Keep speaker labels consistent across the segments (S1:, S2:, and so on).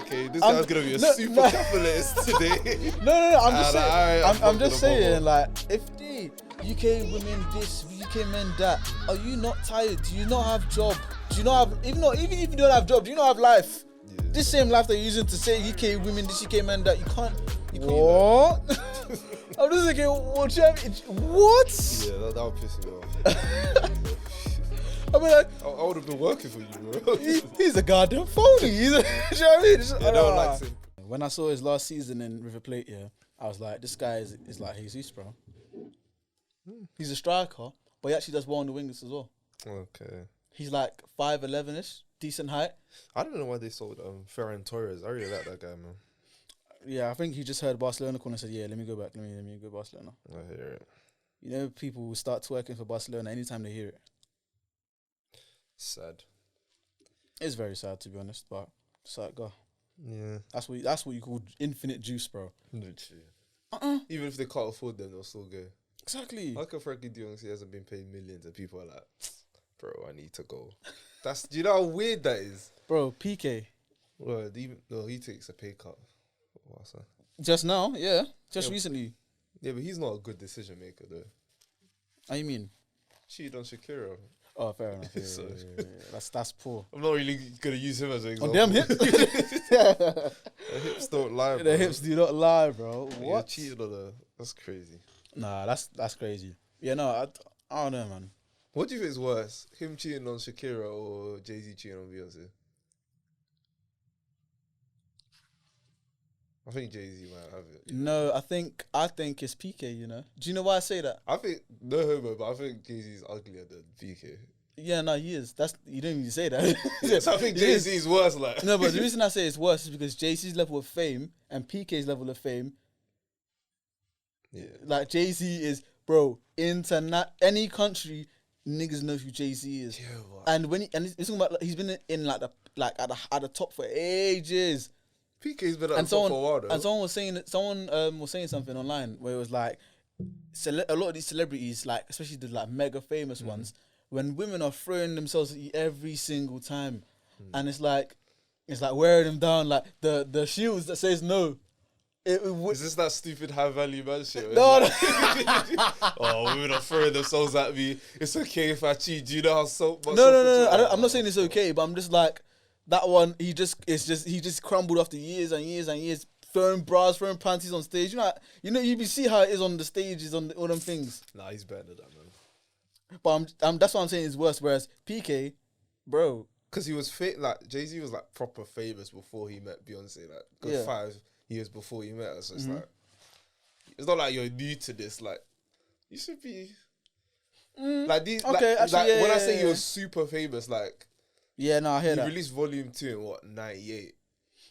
S1: Okay, this guy's gonna be a super capitalist today.
S2: No. I'm just saying, like, if the UK women this, UK men that, are you not tired? Do you not have job? Do you not have even if you don't have job, do you not have life? Yeah, this same life that you're using to say UK women this, UK men that, you can't. What? I'm just thinking, what?
S1: Yeah, that would piss me off.
S2: I mean, like,
S1: I would have been working for you, bro.
S2: He's a goddamn phony. You know what I mean?
S1: Yeah, no one likes him.
S2: When I saw his last season in River Plate, yeah, I was like, this guy is like Jesus, bro. He's a striker, but he actually does well on the wings as well.
S1: Okay.
S2: He's like 5'11"ish, decent height.
S1: I don't know why they sold Ferran Torres. I really like that guy, man.
S2: Yeah, I think he just heard Barcelona call and said, yeah, let me go back. Let me go Barcelona.
S1: I hear it.
S2: You know, people will start twerking for Barcelona anytime they hear it.
S1: Sad.
S2: It's very sad, to be honest, but it's like, go.
S1: Yeah.
S2: That's what you call infinite juice, bro.
S1: Literally. Even if they can't afford them, they'll still go.
S2: Exactly.
S1: How come Frankie de Jong hasn't been paid millions and people are like, bro, I need to go. Do you know how weird that is?
S2: Bro, PK.
S1: Well, he takes a pay cut. What's that?
S2: Just now, yeah. Recently.
S1: Yeah, but he's not a good decision maker, though.
S2: How you mean?
S1: Cheated on Shakira.
S2: Oh, fair enough. Yeah. That's poor.
S1: I'm not really gonna use him as an example.
S2: On them hips?
S1: The hips don't lie, bro.
S2: The hips do not lie, bro. What?
S1: Cheated on her. That's crazy.
S2: Nah, that's crazy. Yeah, no, I don't know, man.
S1: What do you think is worse? Him cheating on Shakira or Jay-Z cheating on Beyonce? I think Jay-Z might have it.
S2: No, I think it's PK, you know. Do you know why I say that?
S1: I think, no homo, but I think Jay-Z's uglier than PK.
S2: Yeah, no, he is. You don't even say that.
S1: So I think Jay-Z's worse, like.
S2: No, but the reason I say it's worse is because Jay-Z's level of fame and PK's level of fame, like Jay-Z is, bro, any country, niggas know who Jay-Z is.
S1: Yeah,
S2: and when he's talking about, he's been in at the top for ages.
S1: PK's been at the top for a while, though.
S2: And someone was saying something online where it was like, a lot of these celebrities, like especially the like mega famous ones, when women are throwing themselves at you every single time, and it's like wearing them down, like the shields that says no.
S1: Is this that stupid high value man shit?
S2: No.
S1: Oh, women are throwing themselves at me. It's okay if I cheat. Do you know how so much?
S2: No. I'm not saying it's okay, but I'm just like, that one, he just crumbled after years and years and years, throwing bras, throwing panties on stage. You know, you see how it is on the stages, on all them things.
S1: Nah, he's better than that, man.
S2: But that's what I'm saying is worse. Whereas PK, bro,
S1: because he was like Jay-Z was like proper famous before he met Beyonce, like good 5 years before he met her. So it's like, it's not like you're new to this. Like, you should be like these. Okay, actually, when I say you're super famous, like.
S2: Yeah, no, I hear that.
S1: He released volume 2 in what, 98?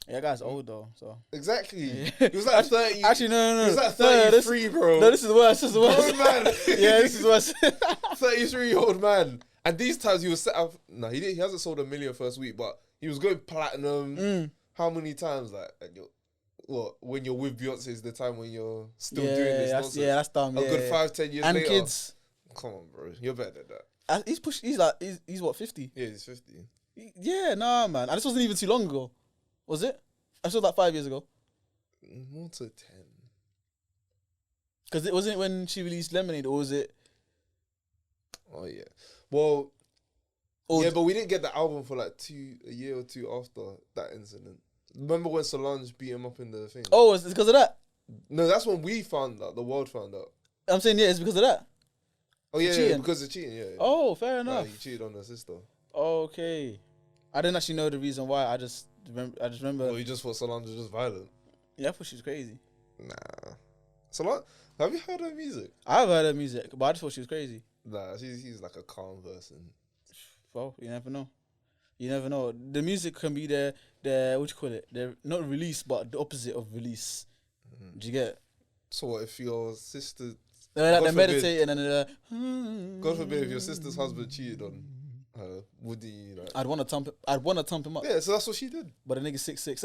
S2: Yeah, that guy's old though, so.
S1: Exactly.
S2: Yeah.
S1: He was like 30.
S2: Actually, no.
S1: He was like 33, bro.
S2: No, this is worse.
S1: Old man.
S2: Yeah, this is worse.
S1: 33-year-old man. And these times he was set up. No, he hasn't sold 1 million first week, but he was going platinum. How many times? Like, when you're with Beyonce is the time when you're still doing this nonsense.
S2: Yeah, that's dumb.
S1: A good 5-10 years later.
S2: And kids.
S1: Come on, bro. You're better than that.
S2: He's what, 50?
S1: Yeah, he's 50.
S2: Yeah, nah, man. And this wasn't even too long ago. Was it? I saw that 5 years ago.
S1: More to 10.
S2: Because it wasn't when she released Lemonade, or was it?
S1: Oh, yeah. Well, but we didn't get the album for like a year or two after that incident. Remember when Solange beat him up in the thing?
S2: Oh, it's because of that?
S1: No, that's when we found out. The world found out.
S2: I'm saying, yeah, it's because of that.
S1: Oh, yeah, because of cheating, yeah.
S2: Oh, fair enough.
S1: He cheated on her sister.
S2: Okay. I didn't actually know the reason why. I just remember.
S1: Well, you just thought Solange was just violent.
S2: Yeah, I thought she was crazy.
S1: Nah. Solange, have you heard her music?
S2: I have heard her music, but I just thought she was crazy.
S1: Nah, she's like a calm person.
S2: Well, you never know. You never know. The music can be what you call it? They're not release, but the opposite of release. Do you get it?
S1: So what if your sister...
S2: They're meditating and they're...
S1: God forbid if your sister's husband cheated on her, would he like...
S2: I'd want to thump him up.
S1: Yeah, so that's what she did.
S2: But the nigga's 6'6".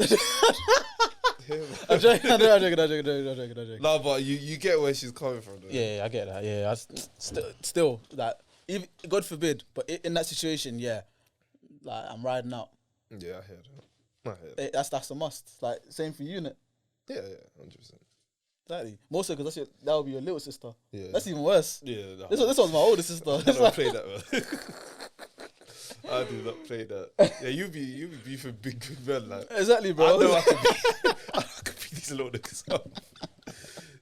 S2: I'm joking.
S1: No, but you get where she's coming from, though.
S2: Yeah, I get that. Yeah, still that. If, God forbid, but in that situation, yeah, like I'm riding out.
S1: Yeah, I hear that.
S2: That's a must. Like same for you, innit?
S1: Yeah, 100%.
S2: Exactly. Mostly because that would be your little sister.
S1: Yeah,
S2: that's even worse.
S1: Yeah, no.
S2: This one's my older sister.
S1: I don't play that, man. I do not play that. Yeah, you be beefing big men, like
S2: exactly, bro.
S1: I know I could be these little niggas up.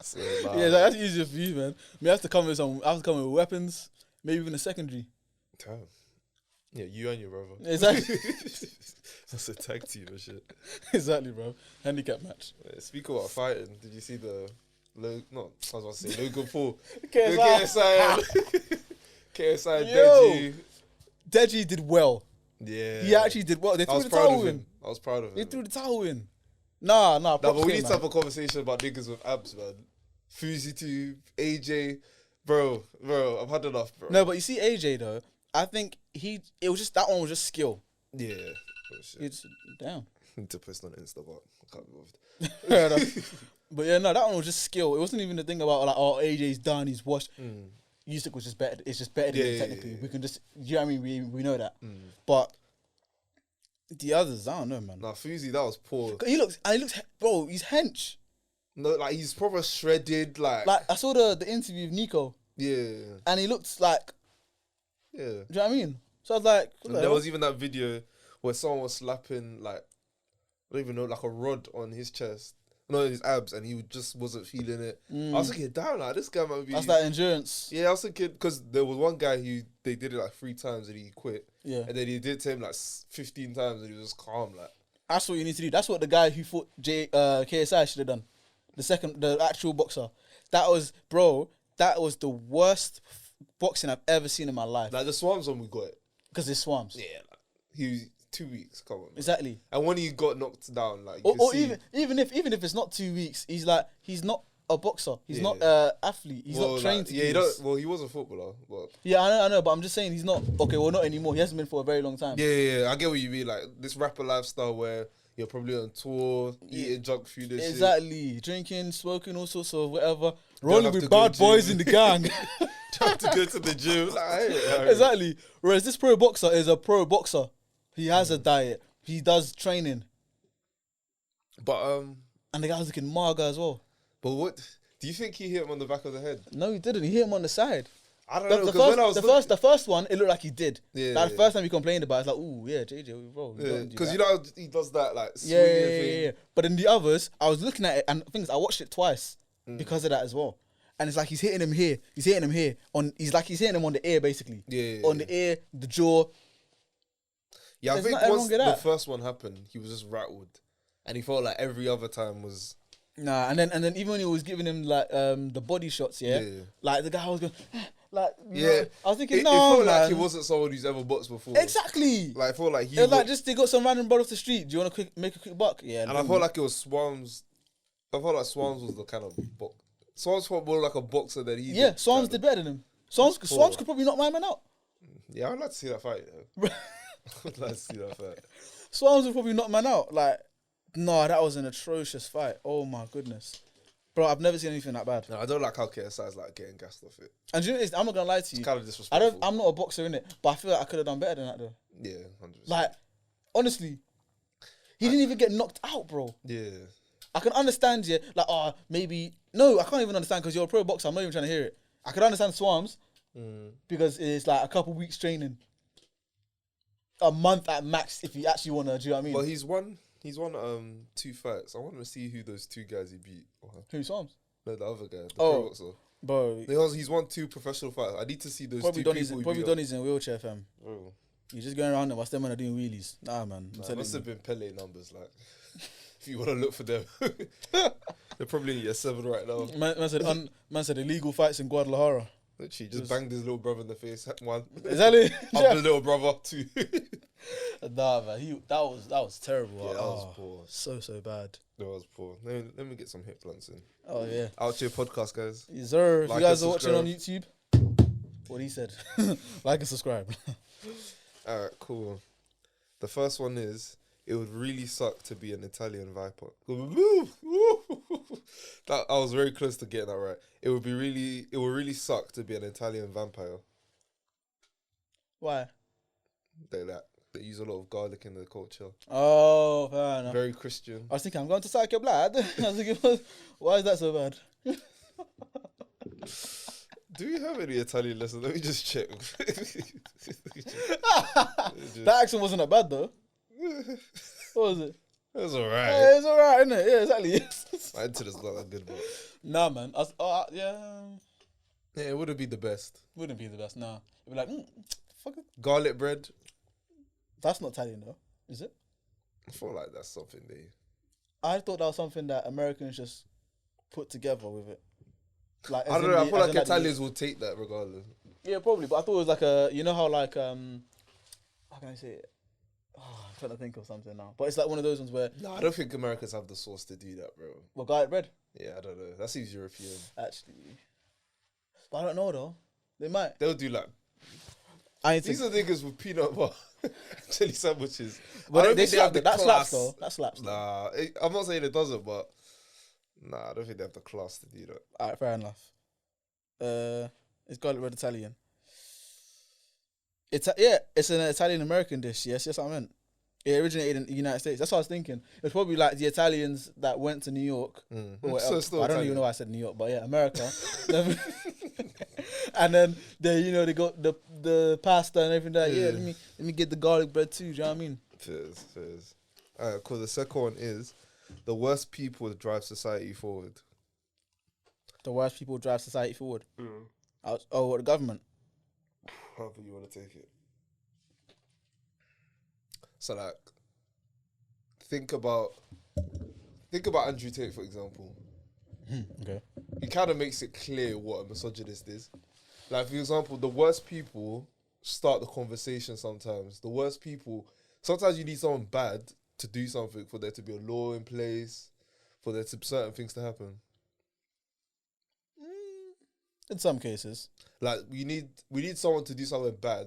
S1: So,
S2: yeah, that's easier for you, man. I have to come with weapons, maybe even a secondary.
S1: Damn. Yeah, you and your brother.
S2: Exactly.
S1: That's a tag team and shit.
S2: Exactly, bro. Handicap match.
S1: Yeah, speaking about fighting, did you see the I was about to say Logan Paul.
S2: KSI.
S1: KSI
S2: Yo. Deji did well.
S1: Yeah.
S2: He actually did well. They threw the towel in.
S1: I was proud of him.
S2: They threw the towel in. Nah.
S1: But we need to have a conversation about niggas with abs, man. Fuzi Tube, AJ. Bro, I've had enough, bro.
S2: No, but you see AJ, though, I think that one was just skill.
S1: Yeah.
S2: It's damn.
S1: Need to post on Insta, but I can't be
S2: bothered. But yeah, no, that one was just skill. It wasn't even the thing about like, AJ's done, he's washed. Usyk was just better. It's just better than him technically. We can just, you know what I mean? We know that. But the others, I don't know, man.
S1: Nah, Fuzi, that was poor.
S2: He looks, bro, he's hench.
S1: No, like he's proper shredded, like
S2: I saw the interview with Nico.
S1: Yeah.
S2: And he looked like,
S1: yeah.
S2: Do you know what I mean? So I was like,
S1: there was even that video where someone was slapping like, I don't even know, like a rod on his chest. No, his abs, and he just wasn't feeling it. I was thinking, damn, like this guy might be.
S2: That's that endurance.
S1: Yeah, I was thinking because there was one guy who they did it like 3 times and he quit.
S2: Yeah,
S1: and then he did it to him like 15 times and he was just calm. Like
S2: that's what you need to do. That's what the guy who fought KSI should have done. The actual boxer. That was the worst boxing I've ever seen in my life.
S1: Like the Swams one, we got it
S2: because it's Swams.
S1: Yeah, like, he was 2 weeks. Come on, man.
S2: Exactly.
S1: And when he got knocked down, like,
S2: or even if it's not 2 weeks, he's not a boxer. He's not an athlete. He's not trained to do this.
S1: Well, he was a footballer. But
S2: yeah, I know, but I'm just saying he's not. Okay, well, not anymore. He hasn't been for a very long time.
S1: Yeah. I get what you mean. Like this rapper lifestyle where you're probably on tour, eating junk food and
S2: exactly.
S1: shit.
S2: Drinking, smoking, all sorts of whatever. Rolling with bad boys in the gang.
S1: Don't have to go to the gym. Like,
S2: exactly. Whereas this pro boxer is a pro boxer. He has a diet. He does training.
S1: But
S2: and the guy was looking maga as well.
S1: But what do you think he hit him on the back of the head?
S2: No, he didn't. He hit him on the side.
S1: I don't know.
S2: The first one, it looked like he did.
S1: Yeah.
S2: Like, the first time he complained about it, it's like, ooh, yeah, JJ, bro.
S1: Yeah, because you know how he does that, like,
S2: swinging thing. Yeah. But in the others, I was looking at it, and things I watched it twice because of that as well. And it's like he's hitting him here. He's hitting him here. He's hitting him on the ear, basically.
S1: Yeah.
S2: On the ear, the jaw.
S1: Yeah, I think once the first one happened, he was just rattled, and he felt like every other time was.
S2: Nah, and then even when he was giving him like the body shots, like the guy was going. Like, I was thinking, it
S1: felt like he wasn't someone who's ever boxed before.
S2: Exactly.
S1: Like, I felt like
S2: it was like just they got some random brother off the street. Do you want to make a quick buck? Yeah.
S1: And I felt like it was Swams. I felt like Swams was the kind of box. Swams felt more like a boxer than he.
S2: Yeah, Swams did better than him. Swams could probably knock my man out.
S1: Yeah, I'd like to see that fight. I'd like to see that fight.
S2: Swams would probably knock man out. Like, no, that was an atrocious fight. Oh my goodness. Bro, I've never seen anything that bad.
S1: No, I don't like how KSI is like getting gassed off it.
S2: And you know, I'm not gonna lie to you.
S1: It's kind of disrespectful.
S2: I'm not a boxer, innit? But I feel like I could have done better than that, though.
S1: Yeah, 100%.
S2: Like, honestly, he didn't even get knocked out, bro.
S1: Yeah.
S2: I can understand, maybe. No, I can't even understand because you're a pro boxer. I'm not even trying to hear it. I can understand Swams because it's like a couple weeks training, a month at max if you actually wanna. Do you know what I mean?
S1: But he's won 2 fights. I want to see who those 2 guys he beat.
S2: Who, Swams?
S1: No, the other guy, the pro boxer.
S2: Bro,
S1: he's won 2 professional fights. I need to see those
S2: probably
S1: 2 people.
S2: Probably Donny's in wheelchair, fam.
S1: Bro.
S2: You're just going around and watch them when they're doing wheelies. Nah, man.
S1: It must have been Pele numbers, like. If you want to look for them, they're probably in year 7 right now.
S2: Man said illegal fights in Guadalajara.
S1: Literally, just banged his little brother in the face. 1.
S2: Exactly.
S1: Other little brother 2.
S2: Nah, man. That was terrible.
S1: Yeah, that was poor.
S2: So bad.
S1: That was poor. Let me get some hit plants in.
S2: Oh yeah.
S1: Out to your podcast, guys.
S2: Yes, sir. If you guys are watching on YouTube, what he said, like and subscribe.
S1: All right, cool. The first one is. It would really suck to be an Italian viper. That I was very close to getting that right. It would really suck to be an Italian vampire.
S2: Why?
S1: Like that. They use a lot of garlic in their culture.
S2: Oh, fair enough.
S1: Very Christian.
S2: I was thinking, I'm going to suck your blood. I was thinking, why is that so bad?
S1: Do we have any Italian lessons? Let me just check.
S2: That accent wasn't that bad though. What was it?
S1: It was alright.
S2: Yeah, it's alright, isn't it? Yeah, exactly.
S1: My internet's not that good, but
S2: nah, man. Yeah,
S1: it wouldn't be the best.
S2: wouldn't be the best. Nah, it'd be like, fuck it.
S1: Garlic bread.
S2: That's not Italian though, is it?
S1: I feel like that's something they.
S2: I thought that was something that Americans just put together with it. Like,
S1: I don't know. I feel like Italians will take that regardless.
S2: Yeah, probably. But I thought it was like a, you know how like how can I say it? Oh, I'm trying to think of something now. But it's like one of those ones where.
S1: No, I don't think Americans have the sauce to do that, bro.
S2: Well, garlic bread.
S1: Yeah, I don't know. That seems European.
S2: Actually, but I don't know though. They might.
S1: They'll do like. These are niggas with peanut butter chili sandwiches.
S2: But they have the that slaps though. That slaps.
S1: Nah, I'm not saying it doesn't, but nah, I don't think they have the class to do that.
S2: Alright, fair enough. It's garlic bread Italian. It's an Italian American dish. Yes, I meant. It originated in the United States. That's what I was thinking. It's probably like the Italians that went to New York.
S1: So
S2: I don't even know why I said New York, but yeah, America. And then they got the pasta and everything. Like, yeah, let me get the garlic bread too. Do you know what I mean?
S1: Fizz. Alright, cool. The second one is the worst people drive society forward.
S2: The worst people drive society forward. The government.
S1: However you want to take it. So like, think about Andrew Tate, for example.
S2: Okay.
S1: He kind of makes it clear what a misogynist is. Like, for example, the worst people start the conversation sometimes. The worst people, sometimes you need someone bad to do something for there to be a law in place, for there to certain things to happen.
S2: In some cases.
S1: Like, we need someone to do something bad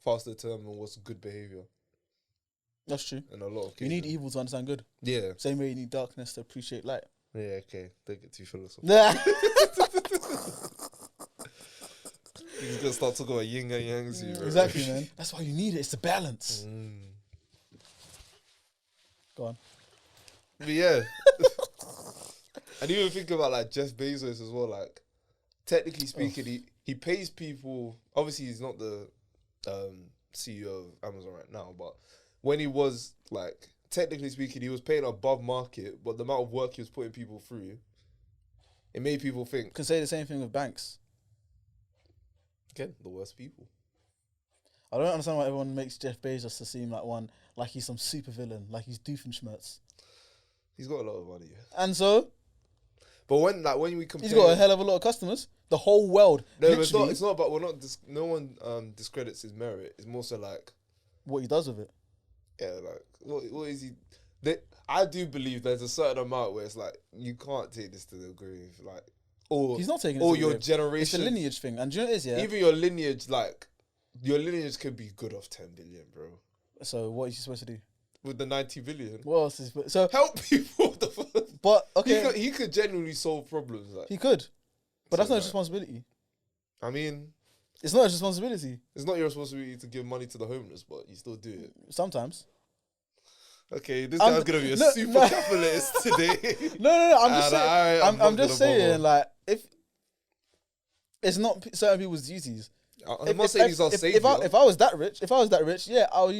S1: for us to determine what's good behaviour.
S2: That's true.
S1: In a lot of cases.
S2: You need evil to understand good.
S1: Yeah.
S2: Same way you need darkness to appreciate light.
S1: Yeah, okay. Don't get too philosophical. He's gonna start talking about yin and yang.
S2: Exactly, man. That's why you need it. It's the balance. Go on.
S1: But yeah. And even think about like Jeff Bezos as well. Like, technically speaking, he pays people. Obviously, he's not the CEO of Amazon right now, but when he was like, technically speaking, he was paying above market, but the amount of work he was putting people through, it made people think.
S2: Can say the same thing with banks.
S1: Again, the worst people.
S2: I don't understand why everyone makes Jeff Bezos to seem like he's some super villain, like he's Doofenshmirtz.
S1: He's got a lot of money.
S2: And so?
S1: But when we compare,
S2: he's got a hell of a lot of customers. The whole world.
S1: No, it's not about, no one discredits his merit. It's more so like
S2: what he does with it.
S1: Yeah, like what is he? I do believe there's a certain amount where it's like you can't take this to the grave, like, or
S2: he's not taking it
S1: or
S2: to
S1: your
S2: the grave.
S1: generation.
S2: It's a lineage thing, and do you know what it is? Yeah,
S1: even your lineage, like your lineage could be good off 10 billion, bro.
S2: So what is he supposed to do
S1: with the 90 billion?
S2: What else is so
S1: help people?
S2: But okay,
S1: he could genuinely solve problems. Like,
S2: he could, but that's not his responsibility.
S1: I mean,
S2: it's not his responsibility.
S1: It's not your responsibility to give money to the homeless, but you still do it. Sometimes. Okay, this guy's gonna be a super capitalist today.
S2: No. I'm just saying, like, if it's not certain people's duties.
S1: I'm not saying he's our savior.
S2: If I was that rich, yeah, I'll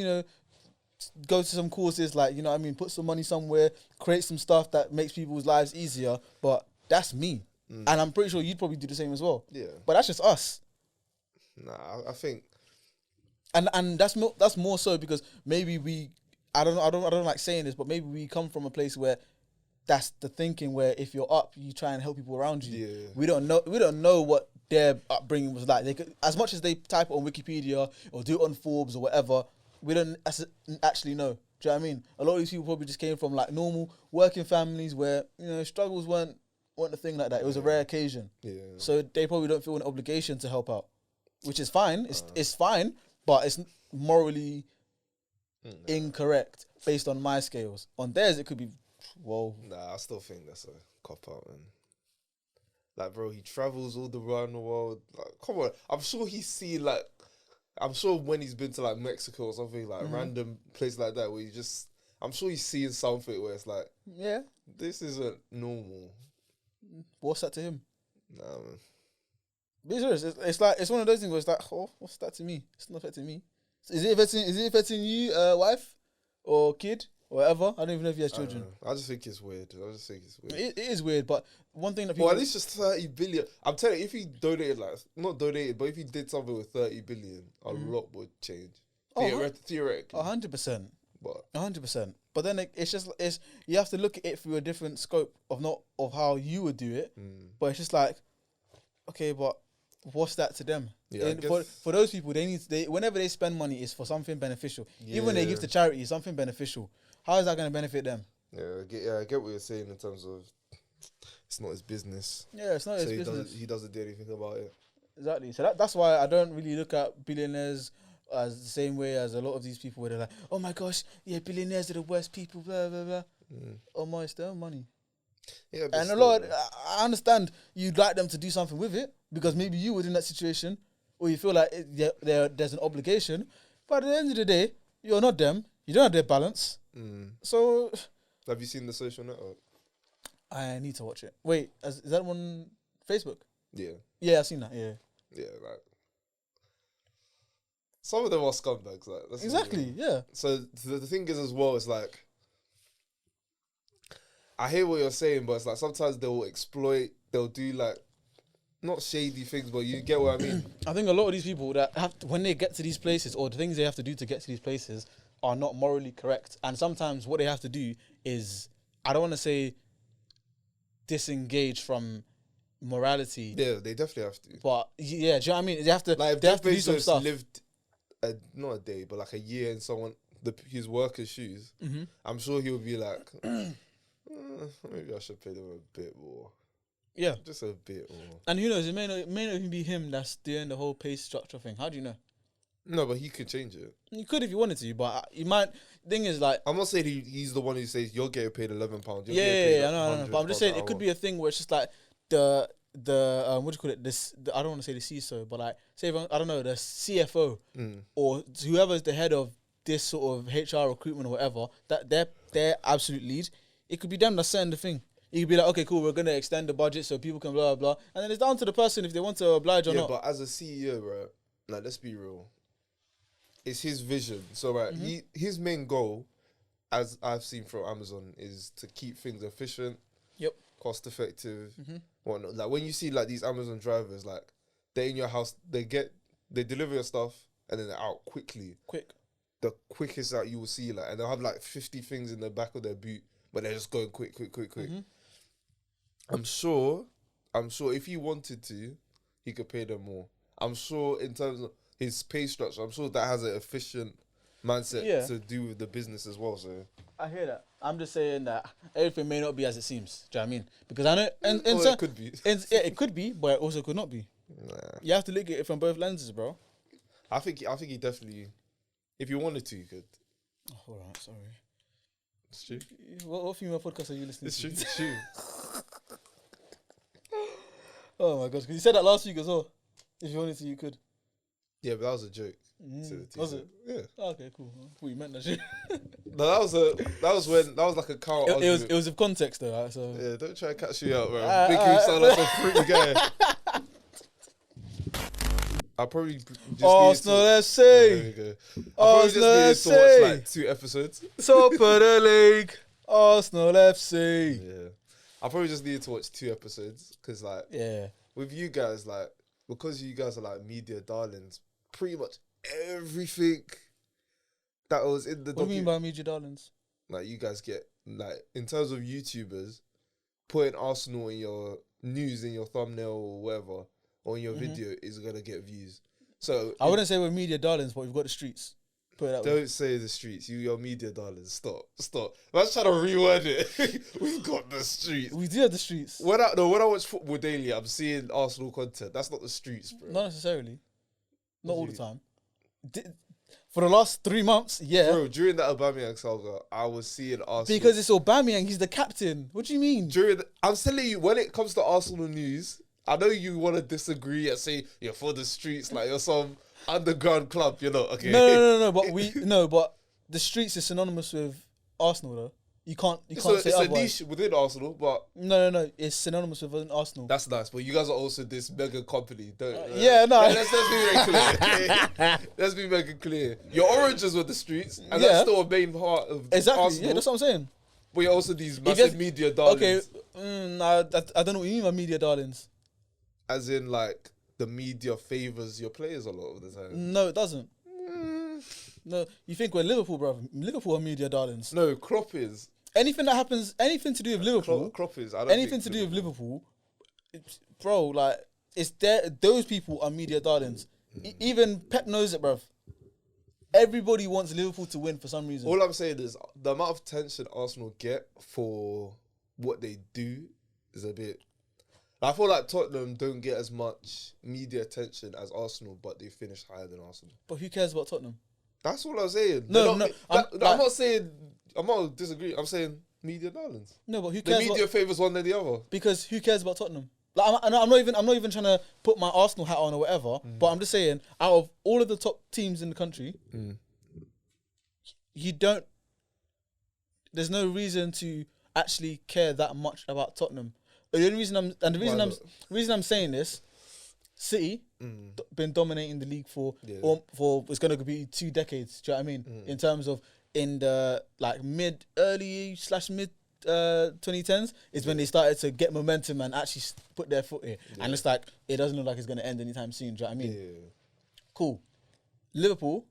S2: go to some courses, like, you know what I mean, put some money somewhere, create some stuff that makes people's lives easier. But that's me, and I'm pretty sure you'd probably do the same as well. Yeah, but that's just us.
S1: Nah, I think,
S2: and that's more so because maybe I don't like saying this, but maybe we come from a place where that's the thinking, where if you're up, you try and help people around you. Yeah. We don't know what their upbringing was like. They could, as much as they type it on Wikipedia or do it on Forbes or whatever, we don't actually know. Do you know what I mean? A lot of these people probably just came from like normal working families where, you know, struggles weren't a thing like that. It was a rare occasion. Yeah. So they probably don't feel an obligation to help out, which is fine. It's fine, but it's morally incorrect based on my scales. On theirs, it could be, whoa.
S1: Nah, I still think that's a cop out, man. Like, bro, he travels all around the world. Like, come on, I'm sure he's seen like I'm sure when he's been to like Mexico or something like random place like that where I'm sure he's seeing something where it's like,
S2: Yeah.
S1: this isn't normal.
S2: What's that to him?
S1: Nah, man.
S2: Be serious. It's like it's one of those things where it's like, oh, what's that to me? It's not affecting me. Is it affecting you, wife or kid or whatever? I don't even know if he has children.
S1: I just think it's weird.
S2: It is weird, but one thing that people...
S1: Well, at least just 30 billion. I'm telling you, if he donated, like, not donated, but if he did something with 30 billion, a lot would change. Theoretically.
S2: 100%.
S1: But
S2: 100%. But then it's you have to look at it through a different scope of how you would do it. But it's just like, okay, but what's that to them?
S1: Yeah,
S2: for those people, whenever they spend money, it's for something beneficial. Yeah. Even when they give to charity, it's something beneficial. How is that going to benefit them?
S1: Yeah, I get what you're saying in terms of it's not his business.
S2: Yeah, it's not his business.
S1: He doesn't do anything about it.
S2: Exactly. So that's why I don't really look at billionaires as the same way as a lot of these people where they're like, oh my gosh, yeah, billionaires are the worst people, blah, blah, blah. Oh my, it's their money.
S1: Yeah,
S2: and I understand you'd like them to do something with it because maybe you were in that situation or you feel like there's an obligation. But at the end of the day, you're not them. You don't have their balance. So...
S1: Have you seen The Social Network?
S2: I need to watch it. Wait, is that on Facebook?
S1: Yeah.
S2: Yeah, I've seen that, yeah.
S1: Yeah, like... Some of them are scumbags. Like, that's
S2: exactly, yeah.
S1: So the thing is as well, it's like... I hear what you're saying, but it's like sometimes they'll do like... Not shady things, but you get what I mean?
S2: I think a lot of these people that when they get to these places or the things they have to do to get to these places are not morally correct. And sometimes what they have to do is, I don't want to say disengage from morality.
S1: Yeah, they definitely have to.
S2: But yeah, do you know what I mean? They have to,
S1: like,
S2: they have to do some stuff.
S1: Lived not a day, but like a year in his worker's shoes, I'm sure he would be like, maybe I should pay them a bit more.
S2: Yeah.
S1: Just a bit more.
S2: And who knows, it may not even be him that's doing the whole pay structure thing. How do you know?
S1: No, but he could change it.
S2: You could if you wanted to, but you might... Thing is, like...
S1: I'm not saying he's the one who says, you're getting paid £11.
S2: Yeah, I know. But I'm just saying, it could be a thing where it's just like the what do you call it? I don't want to say the CISO, but like, say, I don't know, the CFO or whoever's the head of this sort of HR recruitment or whatever, that they're absolute lead. It could be them that's setting the thing. You could be like, okay, cool, we're going to extend the budget so people can blah, blah, blah. And then it's down to the person if they want to oblige or not.
S1: Yeah, but as a CEO, right, like, let's be real. It's his vision. So, right, his main goal, as I've seen from Amazon, is to keep things efficient, cost effective, whatnot. Like, when you see, like, these Amazon drivers, like, they're in your house, they deliver your stuff, and then they're out quickly. The quickest that you will see, like, and they'll have, like, 50 things in the back of their boot, but they're just going quick. I'm sure if he wanted to, he could pay them more. I'm sure in terms of his pay structure, I'm sure that has an efficient mindset to do with the business as well. So
S2: I hear that. I'm just saying that everything may not be as it seems. Do you know what I mean? Because I know, and
S1: it could be.
S2: It could be, but it also could not be.
S1: Nah.
S2: You have to look at it from both lenses, bro.
S1: I think he definitely, if you wanted to, you could.
S2: Oh, all right, sorry.
S1: It's true.
S2: What female podcast are you listening to?
S1: It's true.
S2: Oh my gosh, because you said that last week as well. If you wanted to, you could.
S1: Yeah, but that was a joke.
S2: Was it?
S1: Yeah.
S2: Oh, okay, cool. I thought you meant that shit.
S1: No, that was like a counter argument.
S2: It was with context though, right? So
S1: yeah, don't try to catch you out, bro. Think you sound like some fruity guy. I probably just
S2: Arsenal FC.
S1: There we go.
S2: Arsenal FC.
S1: To watch like 2 episodes.
S2: Top of the league. Arsenal FC.
S1: Yeah. I probably just needed to watch 2 episodes because, like, with you guys, like, because you guys are like media darlings, pretty much everything that was in the.
S2: What do you mean by media darlings?
S1: Like, you guys get, like, in terms of YouTubers, putting Arsenal in your news, in your thumbnail or whatever, or in your video is gonna get views. So
S2: I wouldn't say we're media darlings, but we've got the streets. Put it that way.
S1: Don't say the streets. You're media darlings. Stop. I'm trying to reword it. We've got the streets.
S2: We do have the streets.
S1: When I watch Football Daily, I'm seeing Arsenal content. That's not the streets, bro.
S2: Not necessarily. Not all the time. For the last 3 months, yeah.
S1: Bro, during that Aubameyang saga, I was seeing Arsenal.
S2: Because it's Aubameyang, he's the captain. What do you mean?
S1: I'm telling you, when it comes to Arsenal news, I know you want to disagree and say you're for the streets, like you're some underground club. You're not okay.
S2: No. But the streets is synonymous with Arsenal, though. You can't say
S1: it's
S2: otherwise.
S1: a niche within Arsenal, but
S2: No. It's synonymous with Arsenal.
S1: that's nice. But you guys are also this mega company.
S2: Yeah, no.
S1: Let's be very clear. Okay? Let's be mega clear. Your origins were the streets, and that's still a main part of
S2: Exactly.
S1: Arsenal.
S2: Yeah, that's what I'm saying.
S1: But you're also these massive media darlings.
S2: Okay. I don't know what you mean by media darlings.
S1: As in, like, the media favours your players a lot of the time.
S2: No, it doesn't. No, you think we're Liverpool, bro? Liverpool are media darlings.
S1: No, Klopp is.
S2: Anything that happens, anything to do with Liverpool,
S1: Klopp is.
S2: anything to do with Liverpool, bro, like, it's there. Those people are media darlings. Even Pep knows it, bro. Everybody wants Liverpool to win for some reason.
S1: All I'm saying is the amount of attention Arsenal get for what they do is a bit. I feel like Tottenham don't get as much media attention as Arsenal, but they finish higher than Arsenal.
S2: But who cares about Tottenham?
S1: That's what I'm saying.
S2: No.
S1: I'm not saying. I'm not disagreeing. I'm saying media darlings.
S2: No, but who
S1: The
S2: cares?
S1: media favours one than the other.
S2: Because who cares about Tottenham? Like, I'm not even trying to put my Arsenal hat on or whatever. But I'm just saying, out of all of the top teams in the country, you don't. There's no reason to actually care that much about Tottenham. The only reason reason I'm saying this, City been dominating the league for it's going to be 2 decades. Do you know what I mean? In terms of in the like early / mid 2010s is when they started to get momentum and actually put their foot here. And it's like it doesn't look like it's going to end anytime soon. Do you know what I mean?
S1: Yeah.
S2: Cool. Liverpool,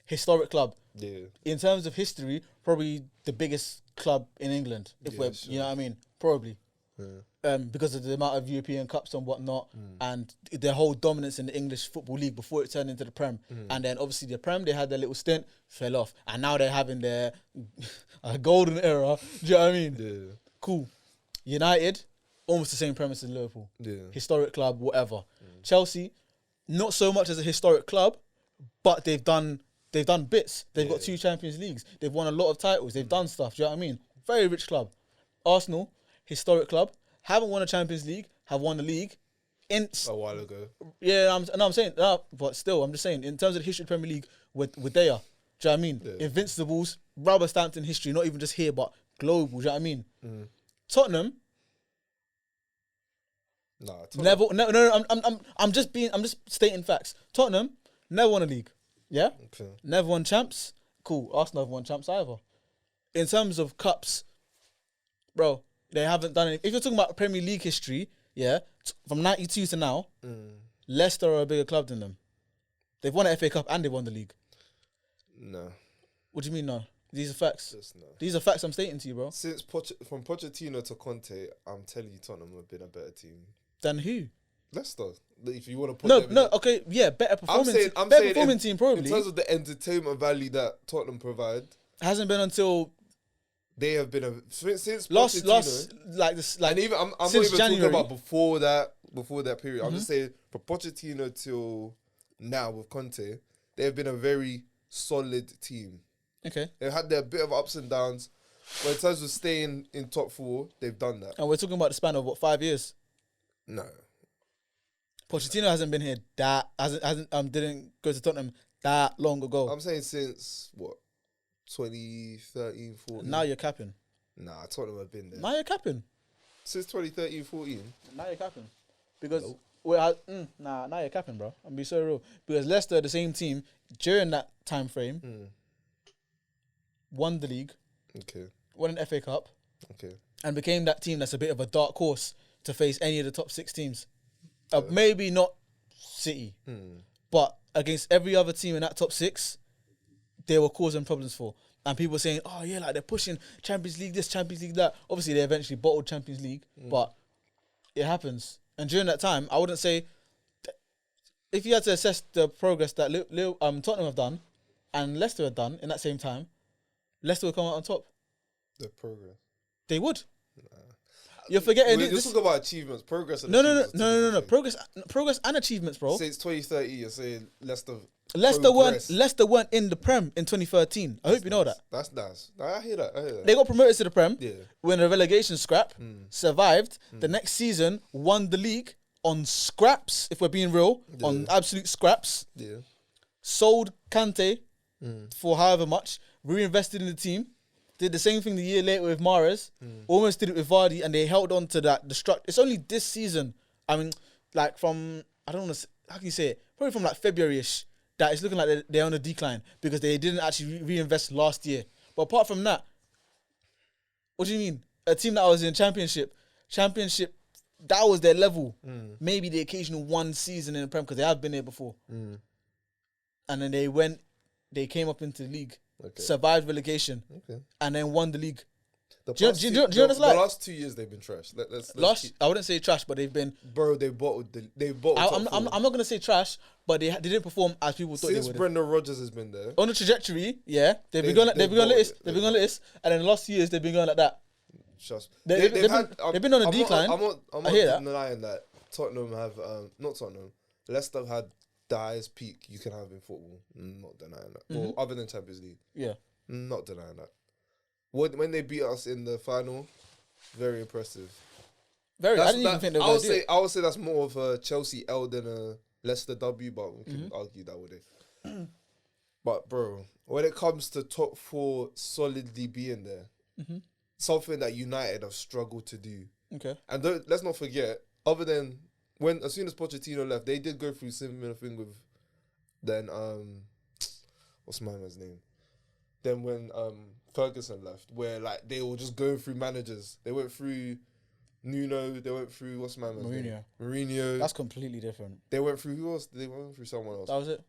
S2: historic club.
S1: Yeah.
S2: In terms of history, probably the biggest club in England. If we're, you know what I mean, probably. Yeah. Because of the amount of European Cups and whatnot, and their whole dominance in the English Football League before it turned into the Prem. And then obviously the Prem, they had their little stint, fell off. And now they're having their golden era. Do you know what I mean? Yeah. Cool. United, almost the same premise as Liverpool. Yeah. Historic club, whatever. Chelsea, not so much as a historic club, but they've done bits. They've got 2 Champions Leagues. They've won a lot of titles. They've done stuff. Do you know what I mean? Very rich club. Arsenal, historic club, haven't won a Champions League, have won the league a
S1: while ago.
S2: Yeah, I'm saying, but still, I'm just saying, in terms of the history of the Premier League, we're there. Do you know what I mean? Yeah. Invincibles, rubber stamped in history, not even just here, but global. Do you know what I mean? Tottenham. Never. No. I'm just stating facts. Tottenham never won a league. Yeah. Okay. Never won champs. Cool. Arsenal have won champs either. In terms of cups, bro, they haven't done it. If you're talking about Premier League history, from 92 to now, Leicester are a bigger club than them. They've won an FA Cup and they won the league.
S1: No.
S2: What do you mean no? These are facts.
S1: Just no.
S2: These are facts I'm stating to you, bro.
S1: Since from Pochettino to Conte, I'm telling you Tottenham have been a better team.
S2: Than who?
S1: Leicester. If you want to put
S2: better performing team probably.
S1: In terms of the entertainment value that Tottenham provide,
S2: hasn't been until
S1: they have been since
S2: last
S1: and even I'm not even
S2: January.
S1: talking about before that period. I'm just saying from Pochettino till now with Conte, they have been a very solid team.
S2: Okay,
S1: they've had their bit of ups and downs, but in terms of staying in top 4, they've done that.
S2: And we're talking about the span of 5 years.
S1: No.
S2: Pochettino hasn't been here didn't go to Tottenham that long ago.
S1: I'm saying since 2013, 14.
S2: Now you're capping.
S1: Nah, Tottenham have been there.
S2: Now you're capping.
S1: Since 2013, 14.
S2: Now you're capping. Because now you're capping, bro. I'm be so real. Because Leicester, the same team, during that time frame, won the league. Okay. Won an FA Cup. Okay. And became that team that's a bit of a dark horse to face any of the top 6 teams. Maybe not City, but against every other team in that top 6, they were causing problems for. And people were saying, oh yeah, like they're pushing Champions League this, Champions League that. Obviously, they eventually bottled Champions League, but it happens. And during that time, I wouldn't say, if you had to assess the progress that Tottenham have done and Leicester had done in that same time, Leicester would come out on top.
S1: The progress.
S2: They would. Nah. You're forgetting.
S1: We're just talking about achievements, progress. And
S2: No. Progress and achievements, bro.
S1: Since 2013, you're saying Leicester
S2: weren't in the Prem in 2013. I hope you know that.
S1: That's nice. I hear that.
S2: They got promoted to the Prem. Yeah. Won a relegation scrap. Survived. The next season, won the league, on scraps, if we're being real, on absolute scraps.
S1: Yeah.
S2: Sold Kante for however much, reinvested in the team, did the same thing the year later with Mahrez, almost did it with Vardy, and they held on to that. It's only this season, I mean, like from, I don't want to, how can you say it? Probably from like February-ish, that it's looking like they're on a decline because they didn't actually reinvest last year. But apart from that, what do you mean? A team that was in championship, that was their level. Maybe the occasional one season in the Prem because they have been there before. And then they came up into the league, survived relegation, and then won the league. Do you know what it's like?
S1: The last 2 years they've been trash.
S2: I wouldn't say trash, but they've been.
S1: Bro, they bottled.
S2: I'm not gonna say trash, but they didn't perform as people thought they would.
S1: Since Brendan Rodgers has been there,
S2: on the trajectory, yeah, they've been going like this, and then the last 2 years they've been going like that. They've been on a decline.
S1: I'm not denying that Tottenham have not Tottenham. Leicester have had the highest peak you can have in football. Not denying that. Well, other than Champions League.
S2: Yeah.
S1: Not denying that. When they beat us in the final, very impressive.
S2: I didn't even think they were going to do it.
S1: I would say that's more of a Chelsea L than a Leicester W, but we can argue that with it. But bro, when it comes to top four solidly being there, something that United have struggled to do.
S2: Okay.
S1: And let's not forget, other than as soon as Pochettino left, they did go through similar thing with then what's my man's name? Then when Ferguson left, where like they were just going through managers. They went through Nuno, they went through what's my man's name? Mourinho.
S2: That's completely different.
S1: They went through who else? They went through someone else.
S2: That was it.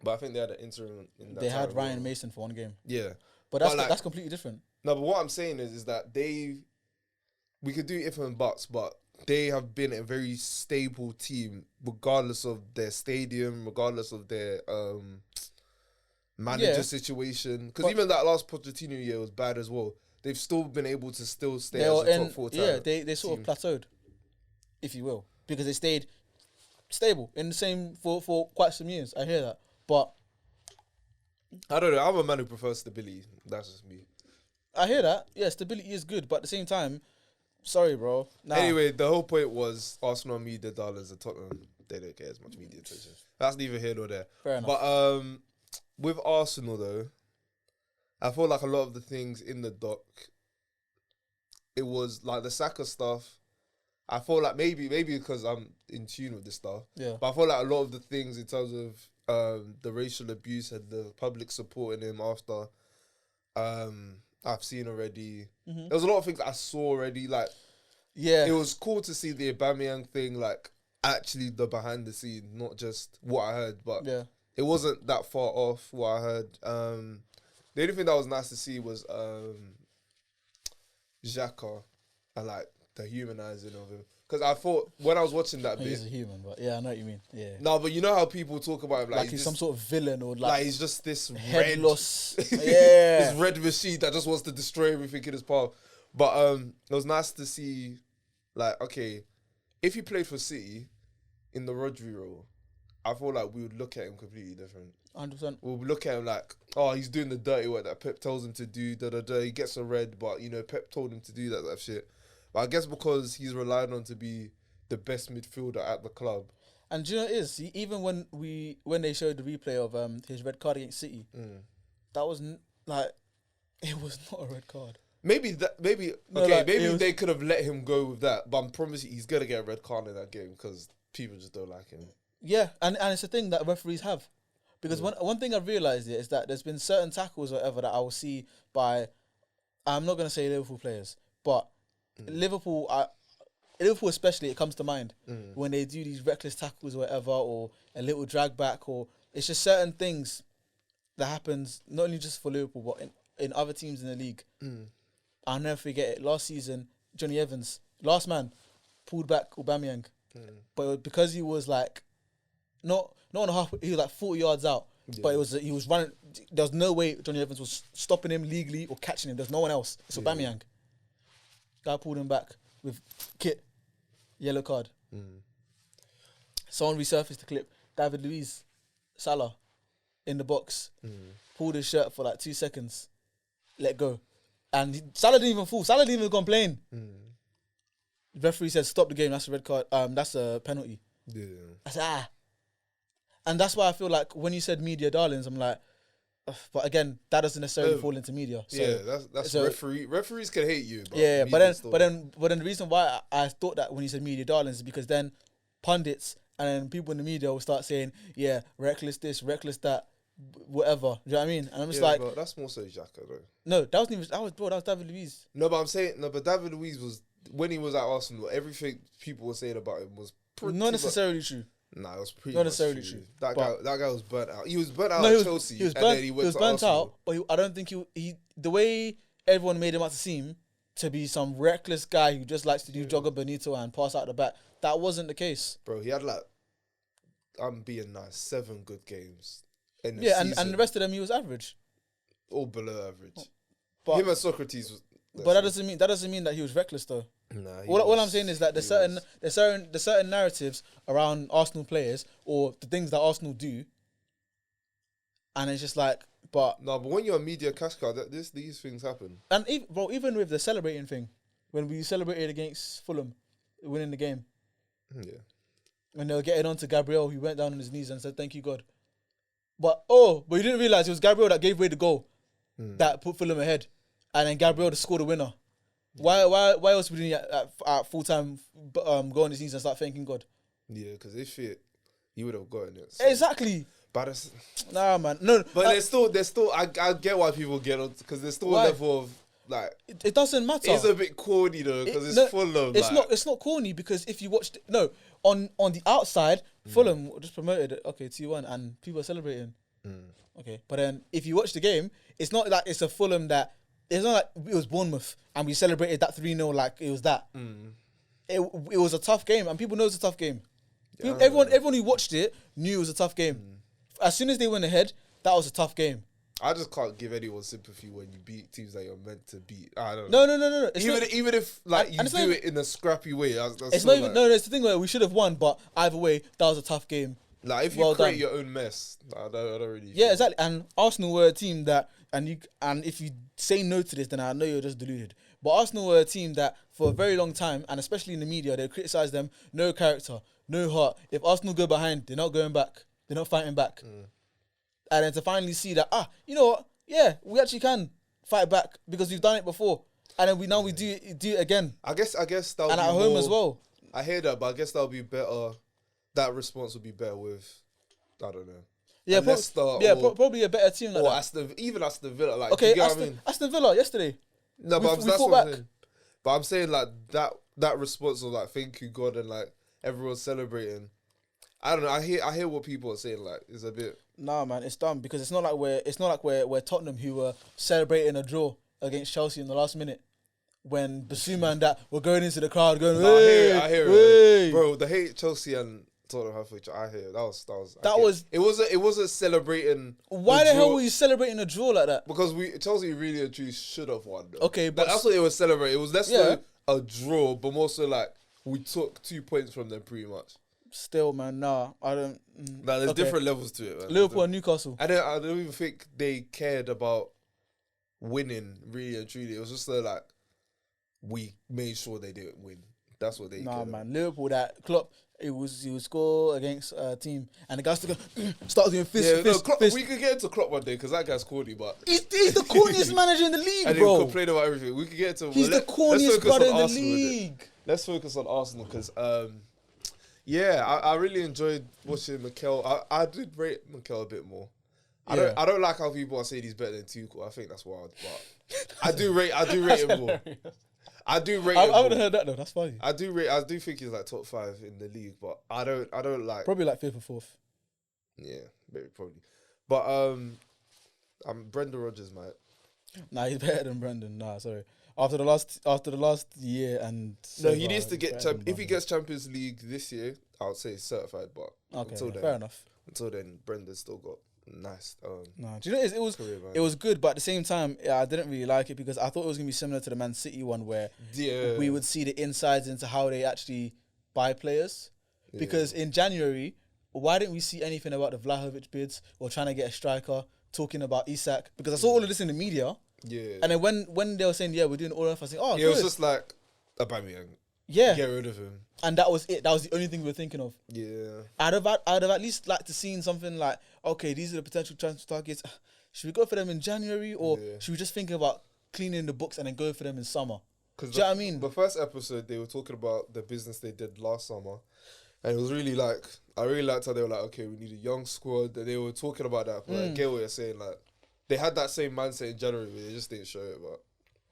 S1: But I think they had an interim in that.
S2: They had Ryan Mason for one game.
S1: Yeah.
S2: But that's completely different.
S1: No, but what I'm saying is that we could do if and buts, but they have been a very stable team, regardless of their stadium, regardless of their manager situation. Because even that last Pochettino year was bad as well. They've still been able to still stay as a top four team.
S2: Yeah, they sort of plateaued, if you will, because they stayed stable in the same for quite some years. I hear that, but
S1: I don't know. I'm a man who prefers stability. That's just me.
S2: I hear that. Yeah, stability is good, but at the same time, sorry, bro. Nah.
S1: Anyway, the whole point was Arsenal media dollars at Tottenham. They don't get as much media attention. That's neither here nor there.
S2: Fair enough.
S1: But with Arsenal though, I feel like a lot of the things in the doc, it was like the Saka stuff. I feel like maybe because I'm in tune with this stuff.
S2: Yeah.
S1: But I feel like a lot of the things in terms of the racial abuse and the public supporting him after, I've seen already. There was a lot of things I saw already. Like,
S2: yeah,
S1: it was cool to see the Aubameyang thing, like actually the behind the scenes, not just what I heard. But it wasn't that far off what I heard. The only thing that was nice to see was Xhaka and like the humanizing of him. Because I thought when I was watching that bit,
S2: he's a human, but yeah, I know what you mean. Yeah.
S1: No, but you know how people talk about him
S2: like he's some sort of villain or like
S1: he's just this
S2: headless,
S1: this red machine that just wants to destroy everything in his path. But it was nice to see, like, okay, if he played for City in the Rodri role, I feel like we would look at him completely different.
S2: 100%.
S1: We'll look at him like, oh, he's doing the dirty work that Pep tells him to do. He gets a red, but you know Pep told him to do that shit. But I guess because he's relied on to be the best midfielder at the club.
S2: And do you know what it is? Even when they showed the replay of his red card against City, that was it was not a red card. Maybe
S1: they could have let him go with that, but I'm promising he's gonna get a red card in that game because people just don't like him.
S2: Yeah, and it's a thing that referees have. Because one thing I've realised is that there's been certain tackles or whatever that I will see by, I'm not going to say Liverpool players, but Liverpool especially, it comes to mind when they do these reckless tackles or whatever, or a little drag back, or it's just certain things that happens, not only just for Liverpool, but in other teams in the league. I'll never forget it. Last season, Johnny Evans, last man, pulled back Aubameyang. But because he was like, not on a half, he was like 40 yards out. Yeah. But he was running. There was no way Johnny Evans was stopping him legally or catching him. There's no one else. It's Aubameyang. Guy pulled him back with kit, yellow card. Someone resurfaced the clip. David Luiz, Salah, in the box, pulled his shirt for like 2 seconds, let go. And Salah didn't even fall. Salah didn't even complain. The referee said, stop the game, that's a red card. That's a penalty.
S1: Yeah.
S2: I said, And that's why I feel like when you said media darlings, I'm like, ugh, but again, that doesn't necessarily fall into media. So,
S1: yeah, that's referee. Referees can hate you.
S2: But then the reason why I thought that when you said media darlings is because then pundits and then people in the media will start saying, yeah, reckless this, reckless that, whatever. Do you know what I mean? And I'm just like,
S1: but that's more so Xhaka though.
S2: No, that was David Luiz.
S1: No, but I'm saying but David Luiz was when he was at Arsenal. Everything people were saying about him was
S2: not necessarily true.
S1: Nah, it was pretty
S2: not necessarily true.
S1: That guy was burnt out. He was burnt out at Chelsea. He was burnt out.
S2: But I don't think he the way everyone made him out to seem to be some reckless guy who just likes to do jogger bonito and pass out the back. That wasn't the case.
S1: Bro, he had like, I'm being nice, 7 good games. And
S2: the rest of them he was average.
S1: All below average.
S2: But
S1: him and Socrates was.
S2: But that doesn't mean that he was reckless though.
S1: Nah,
S2: all I'm saying is that there's certain narratives around Arsenal players or the things that Arsenal do, and it's just like, but
S1: when you're a media cash cow, these things happen.
S2: And even with the celebrating thing, when we celebrated against Fulham, winning the game,
S1: yeah,
S2: when they were getting on to Gabriel, he went down on his knees and said, "Thank you, God." But you didn't realize it was Gabriel that gave away the goal that put Fulham ahead, and then Gabriel to score the winner. Why else would he at full time go on his knees and start thanking God? Yeah,
S1: because if he would have gotten it.
S2: So. Exactly.
S1: But
S2: nah, man, no.
S1: But there's still. I get why people get on because there's still a level of like.
S2: It doesn't matter.
S1: It's a bit corny though because it's Fulham.
S2: It's not corny because if you watched on the outside, Fulham just promoted it. Okay, 2-1 and people are celebrating. Okay, but then if you watch the game, it's not like it's a Fulham that. It's not like it was Bournemouth and we celebrated that 3-0 like it was that. It was a tough game and people know it's a tough game. Yeah, everyone who watched it knew it was a tough game. As soon as they went ahead, that was a tough game.
S1: I just can't give anyone sympathy when you beat teams that you're meant to beat. I don't know.
S2: No.
S1: Even if like you do it in a scrappy way,
S2: it's not even. No, it's the thing where we should have won, but either way, that was a tough game.
S1: Like if you create your own mess, I don't really.
S2: Yeah, exactly. And Arsenal were a team that, and if you say no to this, then I know you're just deluded. But Arsenal were a team that for a very long time, and especially in the media, they criticise them. No character, no heart. If Arsenal go behind, they're not going back. They're not fighting back. And then to finally see that, you know what? Yeah, we actually can fight back because we've done it before, and then we do it again.
S1: I guess that.
S2: And at home as well.
S1: I hear that, but I guess that'll be better. That response would be better with, I don't know.
S2: Yeah, probably a better team like
S1: or
S2: that.
S1: Even Aston Villa. Like,
S2: okay, Aston Villa yesterday.
S1: No, but that's what I'm saying. But I'm saying like that response of like thank you God and like everyone's celebrating. I don't know. I hear what people are saying. Like it's a bit.
S2: Nah, man, it's dumb because it's not like we're Tottenham who were celebrating a draw against Chelsea in the last minute. When Basuma and that were going into the crowd going,
S1: I hear it. Bro, the hate Chelsea and Tottenham have for each other. I hear it. It wasn't celebrating.
S2: Why the hell were you celebrating a draw like that?
S1: Because Chelsea really and truly should have won. Though.
S2: Okay, but
S1: that's what it was celebrating. It was less so a draw, but more so like we took 2 points from them pretty much.
S2: Still, man, nah, I don't.
S1: Nah, there's different levels to it, man.
S2: Liverpool and Newcastle.
S1: I don't even think they cared about winning really and truly. It was just like we made sure they didn't win. That's what they.
S2: Nah, man, Liverpool that Klopp. He would score against a team, and the guys start doing fist.
S1: We could get into Klopp one day because that guy's corny, but
S2: he's the corniest manager in the league,
S1: and
S2: bro.
S1: And he'll complain about everything. We could get into.
S2: He's the corniest brother in the league.
S1: Let's focus on Arsenal because, I really enjoyed watching Mikel. I did rate Mikel a bit more. I don't like how people are saying he's better than Tuchel. I think that's wild, but I do rate him more. I do rate him.
S2: I would have heard that though. That's funny.
S1: I do think he's like top 5 in the league, but I don't like
S2: probably like 5th or 4th.
S1: Yeah, maybe probably. But I'm Brendan Rodgers, mate.
S2: Nah, he's better than Brendan. Nah, sorry. After the last year and
S1: he needs to get if he gets Champions League this year, I would say he's certified. But until then,
S2: fair enough.
S1: Until then, Brendan's still got nice.
S2: No, do you know it was good, but at the same time, I didn't really like it because I thought it was gonna be similar to the Man City one where we would see the insides into how they actually buy players. Yeah. Because in January, why didn't we see anything about the Vlahovic bids or trying to get a striker? Talking about Isak because I saw all of this in the media.
S1: Yeah.
S2: And then when they were saying we're doing all of us, I was like,
S1: it was just like Aubameyang.
S2: Yeah.
S1: get rid of him.
S2: And that was it. That was the only thing we were thinking of.
S1: Yeah.
S2: I'd have at least liked to seen something like, okay, these are the potential transfer targets. Should we go for them in January, or should we just think about cleaning the books and then go for them in summer? Do you know what I mean?
S1: The first episode, they were talking about the business they did last summer. And it was really like, I really liked how they were like, okay, we need a young squad. They were talking about that. But I get what you're saying. Like, they had that same mindset in January, but they just didn't show it. But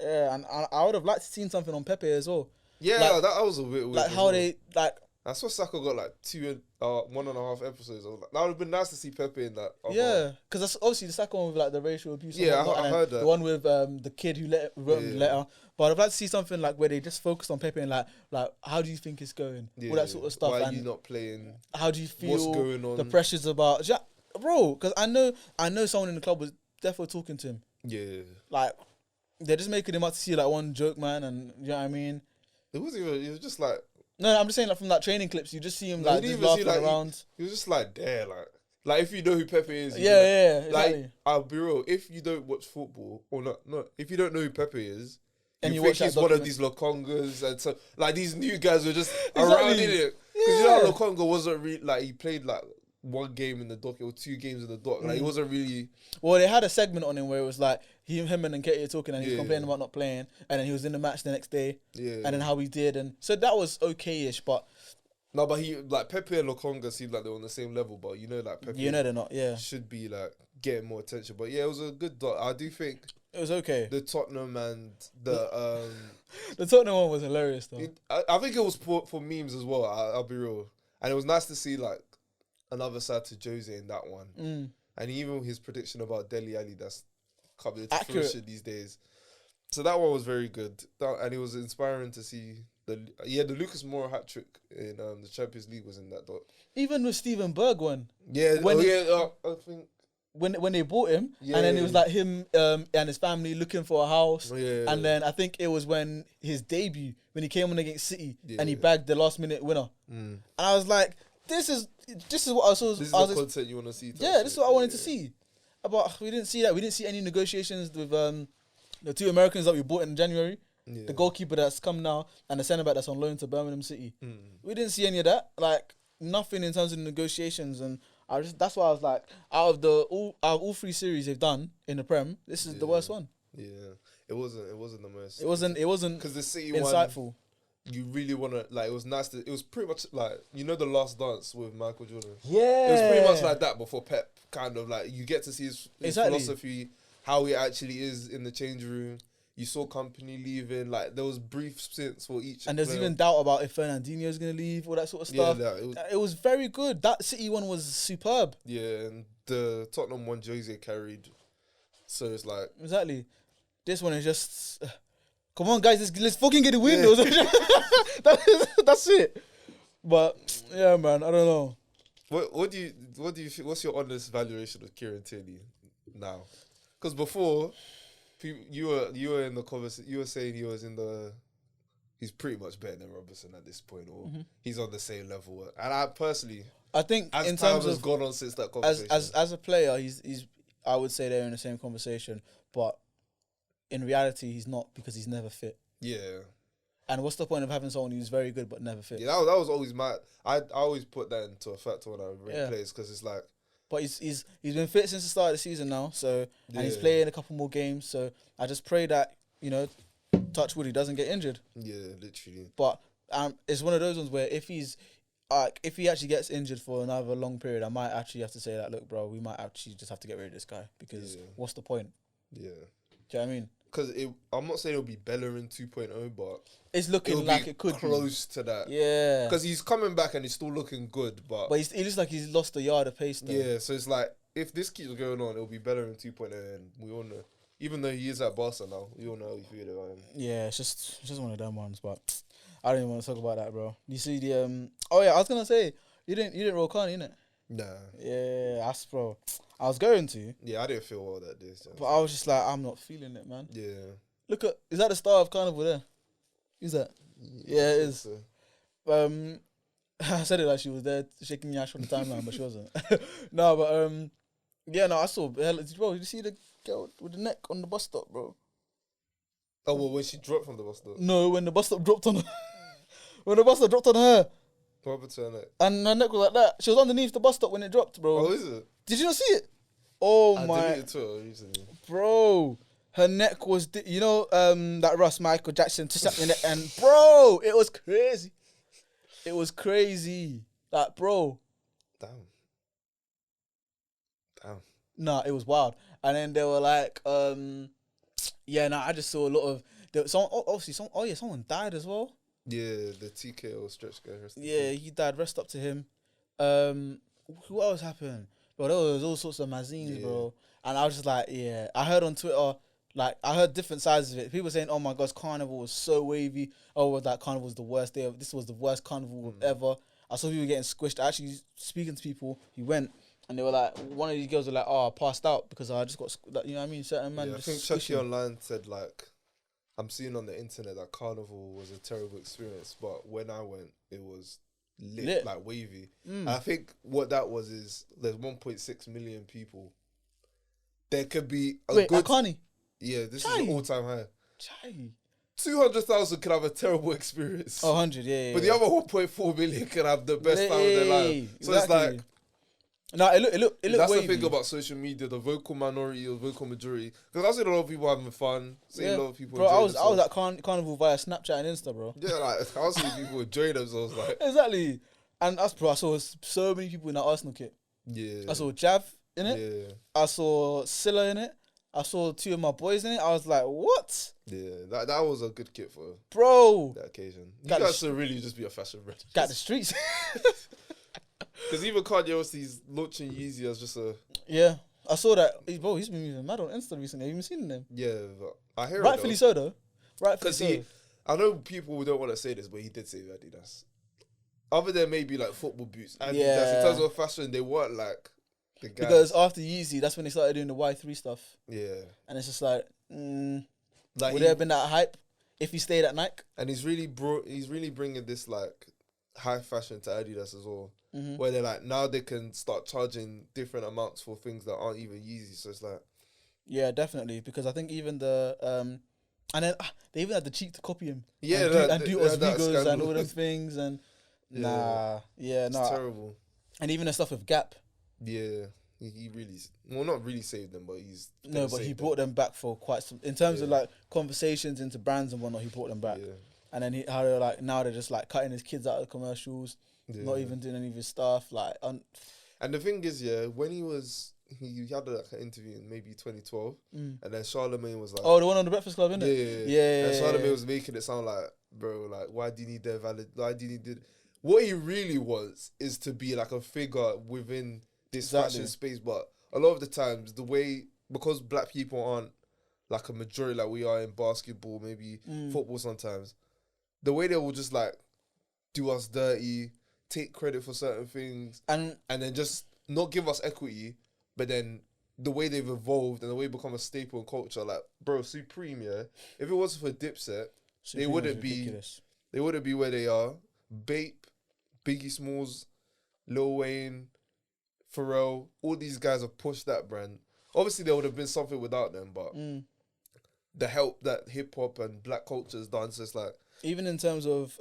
S2: yeah, and I would have liked to seen something on Pepe as well.
S1: yeah,
S2: like,
S1: that was a bit weird.
S2: Like how they like.
S1: That's what Saka got like 1.5 episodes. That would have been nice to see Pepe in that.
S2: Yeah, because that's obviously the second one with like the racial abuse.
S1: Yeah,
S2: and
S1: I heard that.
S2: The one with the kid who wrote him the letter. But I'd like to see something like where they just focused on Pepe and like how do you think it's going? All that sort of stuff.
S1: Why are
S2: and
S1: you not playing?
S2: How do you feel?
S1: What's going on?
S2: The pressures about bro? Because I know someone in the club was definitely talking to him.
S1: Yeah,
S2: like they're just making him out to see like one joke man, and you know what I mean.
S1: It was just like.
S2: No, I'm just saying like from that training clips, you just see him like just laughing around.
S1: He was just like there, like if you know who Pepe is.
S2: Yeah,
S1: like,
S2: exactly.
S1: Like I'll be real, if you don't watch football or not, if you don't know who Pepe is,
S2: and
S1: you
S2: think
S1: he's one of these Lokongas, and so like these new guys were just around in it. Because you know Lokonga wasn't really like he played like one game in the dock or 2 games in the dock. Like he wasn't really.
S2: Well, they had a segment on him where it was like him and Nketiah talking, and he was complaining about not playing, and then he was in the match the next day, and then how he did, and so that was okay-ish, but.
S1: No, but he like Pepe and Lokonga seemed like they were on the same level, but you know, like Pepe,
S2: you know they're not. Yeah,
S1: should be like getting more attention. But yeah, it was a good dot. I do think
S2: it was okay.
S1: The Tottenham and the
S2: the Tottenham one was hilarious though.
S1: I think it was for memes as well. I'll be real, and it was nice to see like another side to Jose in that one, and even his prediction about Dele Alli that's coming to fruition these days. So that one was very good, and it was inspiring to see. The Lucas Moura hat trick in the Champions League was in that dot.
S2: Even with Steven Berg one.
S1: Yeah, I think
S2: when they bought him, and then it was like him and his family looking for a house, and then I think it was when his debut when he came on against City and he bagged the last minute winner, and I was like, this is what I saw. This is the
S1: content you want to see.
S2: Yeah, this is what I wanted to see. But we didn't see that. We didn't see any negotiations with the 2 Americans that we bought in January. Yeah. The goalkeeper that's come now and the centre back that's on loan to Birmingham City. We didn't see any of that. Like nothing in terms of negotiations, and that's why I was like, out of all 3 series they've done in the Prem, this is the worst one.
S1: Yeah, it wasn't the most.
S2: It wasn't
S1: because the City
S2: insightful.
S1: One, you really wanna like it was nice. It was pretty much like the Last Dance with Michael Jordan.
S2: Yeah,
S1: it was pretty much like that before Pep. Kind of like you get to see his philosophy, how he actually is in the change room. You saw company leaving, like there was brief stints for each.
S2: And there's even doubt about if Fernandinho is gonna leave, all that sort of stuff. Yeah, it was very good. That City one was superb.
S1: Yeah, and the Tottenham one Jose carried, so it's like
S2: exactly. This one is just, come on guys, let's fucking get the win. That's it. But yeah, man, I don't know.
S1: What do you think? What's your honest valuation of Kieran Tierney now? Because before. You were in the conversation. You were saying he's pretty much better than Robertson at this point, or he's on the same level. And I think as in time terms has gone on since that conversation,
S2: as a player, he's I would say they're in the same conversation, but in reality, he's not because he's never fit.
S1: Yeah.
S2: And what's the point of having someone who's very good but never fit?
S1: Yeah, that was always I always put that into a factor when I rate players because it's like.
S2: But he's been fit since the start of the season now, so and he's playing a couple more games. So I just pray that touch wood, he doesn't get injured.
S1: Yeah, literally.
S2: But it's one of those ones where if he actually gets injured for another long period, I might actually have to say that, look, bro, we might actually just have to get rid of this guy because what's the point?
S1: Yeah.
S2: Do you know what I mean?
S1: Because I'm not saying it'll be Bellerin 2.0, but
S2: it's looking like it could
S1: close to that.
S2: Yeah.
S1: Because he's coming back and he's still looking good, but
S2: he looks like he's lost a yard of pace though.
S1: Yeah, so it's like if this keeps going on, it'll be Bellerin 2.0, and we all know. Even though he is at Barca now, we all know how we feel about him. Yeah,
S2: it's just one of them ones, but I don't even want to talk about that, bro. You see the oh yeah, I was gonna say you didn't roll Kanye, innit?
S1: Nah.
S2: Yeah, that's bro. I was going to.
S1: Yeah, I didn't feel well that day. So.
S2: But I was just like, I'm not feeling it, man.
S1: Yeah.
S2: Look at, is that the star of Carnival there? Is that? Yeah, it is. So. I said it like she was there shaking the ash on the timeline, but she wasn't. No, but yeah, no, I saw. Bro, did you see the girl with the neck on the bus stop, bro?
S1: Oh, well, when she dropped from the bus stop?
S2: No, when the bus stop dropped on her. when the bus stop dropped on her.
S1: What happened to her neck?
S2: And her neck was like that. She was underneath the bus stop when it dropped, bro.
S1: Oh, is it?
S2: Did you not see it? Oh
S1: I
S2: my.
S1: deleted Twitter recently.
S2: Bro. Her neck was, you know, that Russ Michael Jackson touched in it, and bro, it was crazy. It was crazy. Like, bro.
S1: Damn.
S2: Nah, it was wild. And then they were like, I just saw a lot of, someone died as well.
S1: Yeah, the TKO stretch guy.
S2: Yeah, he died. Rest up to him. What else happened? Bro, there was all sorts of magazines, bro. And I was just like, yeah. I heard on Twitter, like, I heard different sides of it. People saying, oh my gosh, Carnival was so wavy. Oh, that Carnival was the worst day. This was the worst Carnival ever. I saw people getting squished. Actually, speaking to people, he went, and they were like, one of these girls were like, oh, I passed out because I just got, you know what I mean? Certain man.
S1: Yeah, I think Chucky Online said, like, I'm seeing on the internet that Carnival was a terrible experience, but when I went, it was lit. Like wavy. And I think what that was is there's 1.6 million people. There could be a good.
S2: Kanye?
S1: Yeah, this is an all-time high.
S2: Chai.
S1: 200,000 could have a terrible experience.
S2: Oh, 100, yeah.
S1: But the other 1.4 million could have the best time of their life. So it's like.
S2: No, it looked
S1: That's
S2: wavy.
S1: the thing about social media, the vocal minority or vocal majority. Because I see a lot of people having fun. See a lot of people.
S2: Bro, I was at Carnival via Snapchat and Insta, bro.
S1: Yeah, like I was seeing people enjoying themselves, like
S2: exactly. And I saw so many people in that Arsenal kit.
S1: Yeah.
S2: I saw Jav in it.
S1: Yeah.
S2: I saw Silla in it. I saw 2 of my boys in it. I was like, what?
S1: Yeah, that was a good kit for that occasion. You guys should really just be a fashion brand.
S2: Got the streets.
S1: Because even Kanye was he's launching Yeezy as just a...
S2: Yeah. I saw that. Bro, he's been moving mad on Insta recently. Have you even seen him?
S1: Yeah, but I hear
S2: Rightfully so, though.
S1: Because I know people don't want to say this, but he did say Adidas. Other than maybe like football boots, Adidas, in terms of fashion, they weren't like the guys.
S2: Because after Yeezy, that's when they started doing the Y3 stuff.
S1: Yeah.
S2: And it's just like would there have been that hype if he stayed at Nike?
S1: And he's really bringing this like high fashion to Adidas as well. Where they're like, now they can start charging different amounts for things that aren't even Yeezy. So it's like...
S2: Yeah, definitely. Because I think even the... and then they even had the cheek to copy him.
S1: Yeah,
S2: and do Oswegos and all those things. And it's
S1: terrible.
S2: And even the stuff with Gap.
S1: Yeah. He really... Well, not really saved them, but he's...
S2: No, but he brought them back for quite some... In terms of like conversations into brands and whatnot, he brought them back. Yeah. And then how they're like... Now they're just like cutting his kids out of the commercials. Yeah. Not even doing any of his stuff, like.
S1: And the thing is, when he had like an interview in maybe 2012, and then Charlemagne was like,
S2: "Oh, the one on the Breakfast Club, isn't it?" Yeah.
S1: And Charlemagne was making it sound like, bro, like, why do you need their valid? Why do you need it? What he really wants is to be like a figure within this fashion space, but a lot of the times because black people aren't like a majority like we are in basketball, maybe football sometimes, the way they will just like do us dirty. Take credit for certain things and then just not give us equity, but then the way they've evolved and the way they become a staple in culture, like bro, Supreme, if it wasn't for Dipset, they wouldn't be where they are. Bape, Biggie Smalls, Lil Wayne, Pharrell, all these guys have pushed that brand. Obviously there would have been something without them, but the help that hip hop and black culture has done, so it's like
S2: even in terms of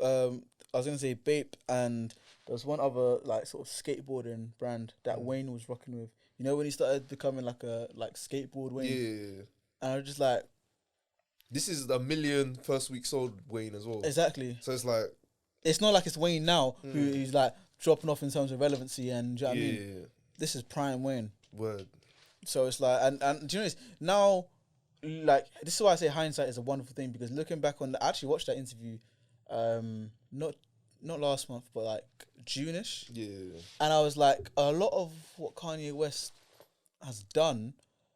S2: I was gonna say Bape, and there's one other like sort of skateboarding brand that Wayne was rocking with. You know when he started becoming like a skateboard Wayne.
S1: Yeah.
S2: And I was just like,
S1: this is a million first week sold Wayne as well.
S2: Exactly.
S1: So it's like,
S2: it's not like it's Wayne now who's like dropping off in terms of relevancy and do you know what I mean? This is prime Wayne.
S1: Word.
S2: So it's like, and do you know this now? Like this is why I say hindsight is a wonderful thing, because looking back on, I actually watched that interview. Not last month, but like June-ish. Yeah. And I was like, a lot of what Kanye West has done,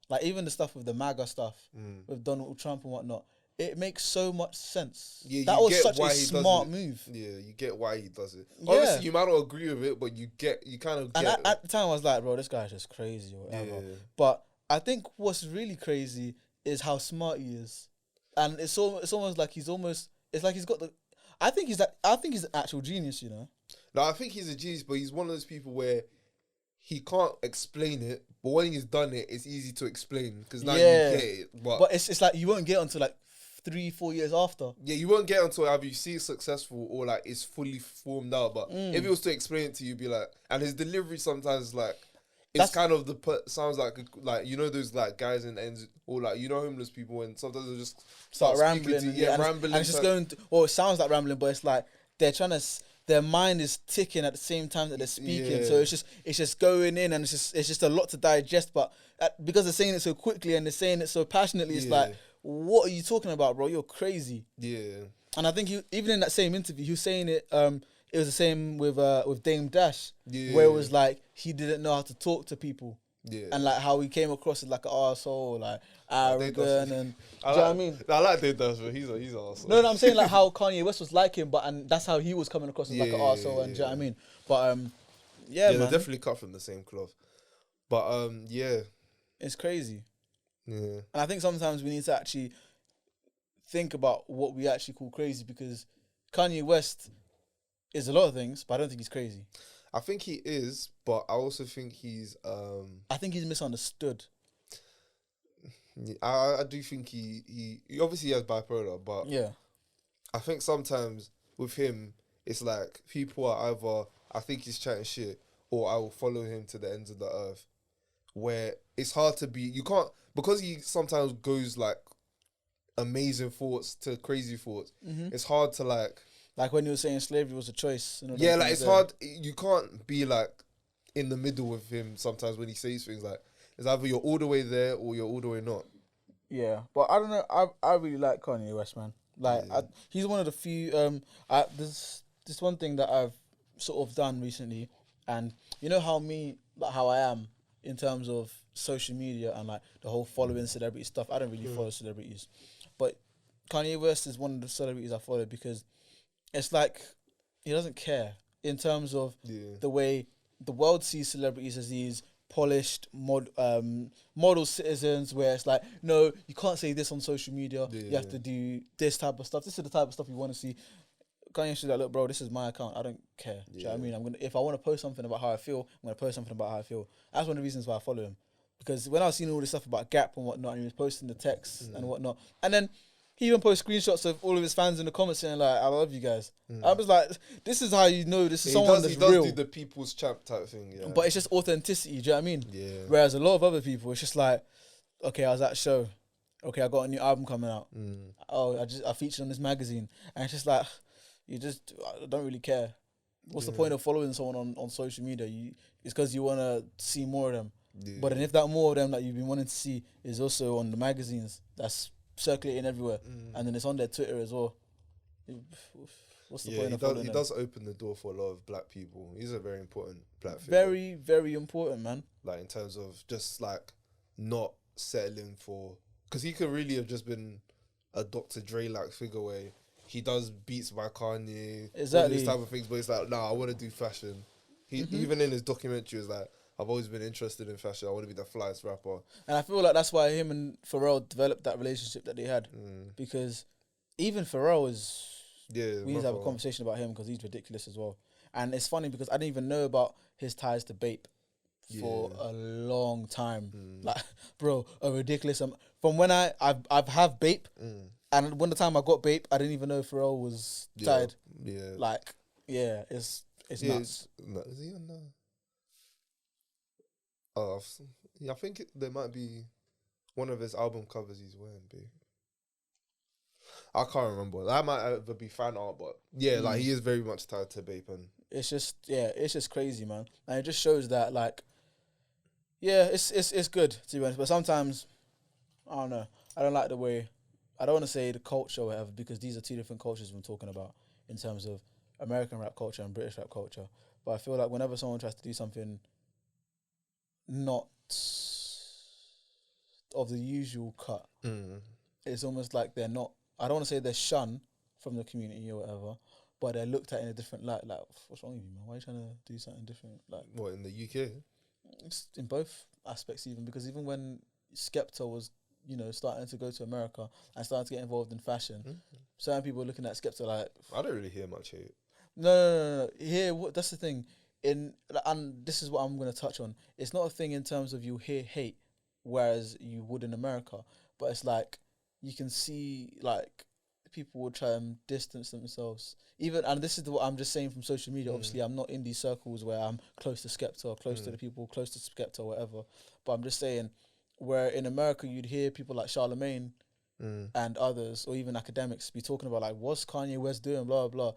S2: like even the stuff with the MAGA stuff, with Donald Trump and whatnot, it makes so much sense. Yeah, that was such a smart move.
S1: Yeah, you get why he does it. Yeah. Obviously, you might not agree with it, but you kind of get it.
S2: And at the time, I was like, bro, this guy's just crazy or whatever. Yeah. But I think what's really crazy is how smart he is. And it's almost like it's like he's got the... I think he's an actual genius, you know.
S1: No, I think he's a genius, but he's one of those people where he can't explain it, but when he's done it, it's easy to explain because now you get it.
S2: But it's like you won't get it until like 3-4 years after.
S1: Yeah, you won't get until either you see it successful or like it's fully formed out. But if he was to explain it to you, you'd be like, and his delivery sometimes like it's kind of sounds like you know those like guys in ends or like you know homeless people and sometimes they'll just
S2: start rambling,
S1: rambling,
S2: and it's just going. It sounds like rambling, but it's like they're trying to. Their mind is ticking at the same time that they're speaking, so it's just going in, and it's just a lot to digest. But because they're saying it so quickly and they're saying it so passionately, it's like, what are you talking about, bro? You're crazy.
S1: Yeah.
S2: And I think even in that same interview, he was saying it. It was the same with Dame Dash, where it was like he didn't know how to talk to people. Yeah. And like how he came across as like an arsehole, like arrogant, and do you know what I mean?
S1: I like Dave Dash, but he's an arsehole.
S2: No, I'm saying like how Kanye West was like him, and that's how he was coming across as like an arsehole, and do you know what I mean? But man,
S1: they're definitely cut from the same cloth. But
S2: it's crazy.
S1: Yeah.
S2: And I think sometimes we need to actually think about what we actually call crazy, because Kanye West is a lot of things, but I don't think he's crazy.
S1: I think he is, but I also think he's...
S2: I think he's misunderstood.
S1: I do think he obviously has bipolar, but
S2: yeah,
S1: I think sometimes with him, it's like people are either, I think he's chatting shit, or I will follow him to the ends of the earth, where it's hard to be... You can't... Because he sometimes goes like amazing thoughts to crazy thoughts, it's hard to like...
S2: Like when you were saying slavery was a choice.
S1: Yeah, like it's hard. You can't be like in the middle with him sometimes when he says things like, it's either you're all the way there or you're all the way not.
S2: Yeah, but I don't know. I really like Kanye West, man. Like he's one of the few. There's this one thing that I've sort of done recently, and you know how I am in terms of social media and like the whole following celebrity stuff. I don't really follow celebrities, but Kanye West is one of the celebrities I follow because it's like he doesn't care in terms of the way the world sees celebrities as these polished model citizens, where it's like, no, you can't say this on social media. You have to do this type of stuff. This is the type of stuff you want to see. Kanye should like, look, bro, this is my account. I don't care. Do you know what I mean? if I want to post something about how I feel, I'm gonna post something about how I feel. That's one of the reasons why I follow him, because when I was seeing all this stuff about Gap and whatnot, and he was posting the texts and whatnot, and then he even posts screenshots of all of his fans in the comments saying like, I love you guys. I was like, this is how you know this is someone that's real. He does
S1: do the people's champ type thing, yeah.
S2: But it's just authenticity, do you know what I mean?
S1: Yeah.
S2: Whereas a lot of other people, it's just like, okay, I was at a show. Okay, I got a new album coming out. Oh, I featured on this magazine. And it's just like, I don't really care. What's the point of following someone on social media? It's because you want to see more of them. Yeah. But then if that more of them that you've been wanting to see is also on the magazines, that's circulating everywhere, and then it's on their Twitter as well. What's the point of following
S1: he does open the door for a lot of black people. He's a very important black figure.
S2: Very, very important, man.
S1: Like in terms of just like not settling for, because he could really have just been a Dr. Dre like figure where he does beats by Kanye, all these type of things, but it's like, nah, I want to do fashion. He even in his documentary is like, I've always been interested in fashion. I want to be the flyest rapper.
S2: And I feel like that's why him and Pharrell developed that relationship that they had. Because even Pharrell is... Yeah, we need to have a conversation about him because he's ridiculous as well. And it's funny because I didn't even know about his ties to Bape for a long time. Like, bro, a ridiculous... from when I've have Bape, and when the time I got Bape, I didn't even know Pharrell was tied.
S1: Yeah.
S2: Like, yeah, it's nuts.
S1: Is he on there? I think there might be one of his album covers he's wearing, babe. I can't remember. That might either be fan art, but like he is very much tied to Bape, and
S2: it's just crazy, man. And it just shows that, like, it's good to be honest. But sometimes I don't know. I don't like the way. I don't want to say the culture or whatever, because these are two different cultures we're talking about in terms of American rap culture and British rap culture. But I feel like whenever someone tries to do something not of the usual cut, it's almost like they're not, I don't want to say they're shunned from the community or whatever, but they're looked at in a different light. Like, what's wrong with you, man? Why are you trying to do something different? Like,
S1: what, in the UK?
S2: It's in both aspects, even because even when Skepta was, starting to go to America and starting to get involved in fashion, certain people were looking at Skepta like,
S1: I don't really hear much hate.
S2: No. Here, that's the thing. And this is what I'm going to touch on. It's not a thing in terms of you hear hate, whereas you would in America. But it's like you can see like people will try and distance themselves. Even, and this is what I'm just saying from social media. Obviously, I'm not in these circles where I'm close to Skepta or close to the people close to Skepta or whatever. But I'm just saying, where in America you'd hear people like Charlemagne and others, or even academics, be talking about like, what's Kanye West doing, blah blah.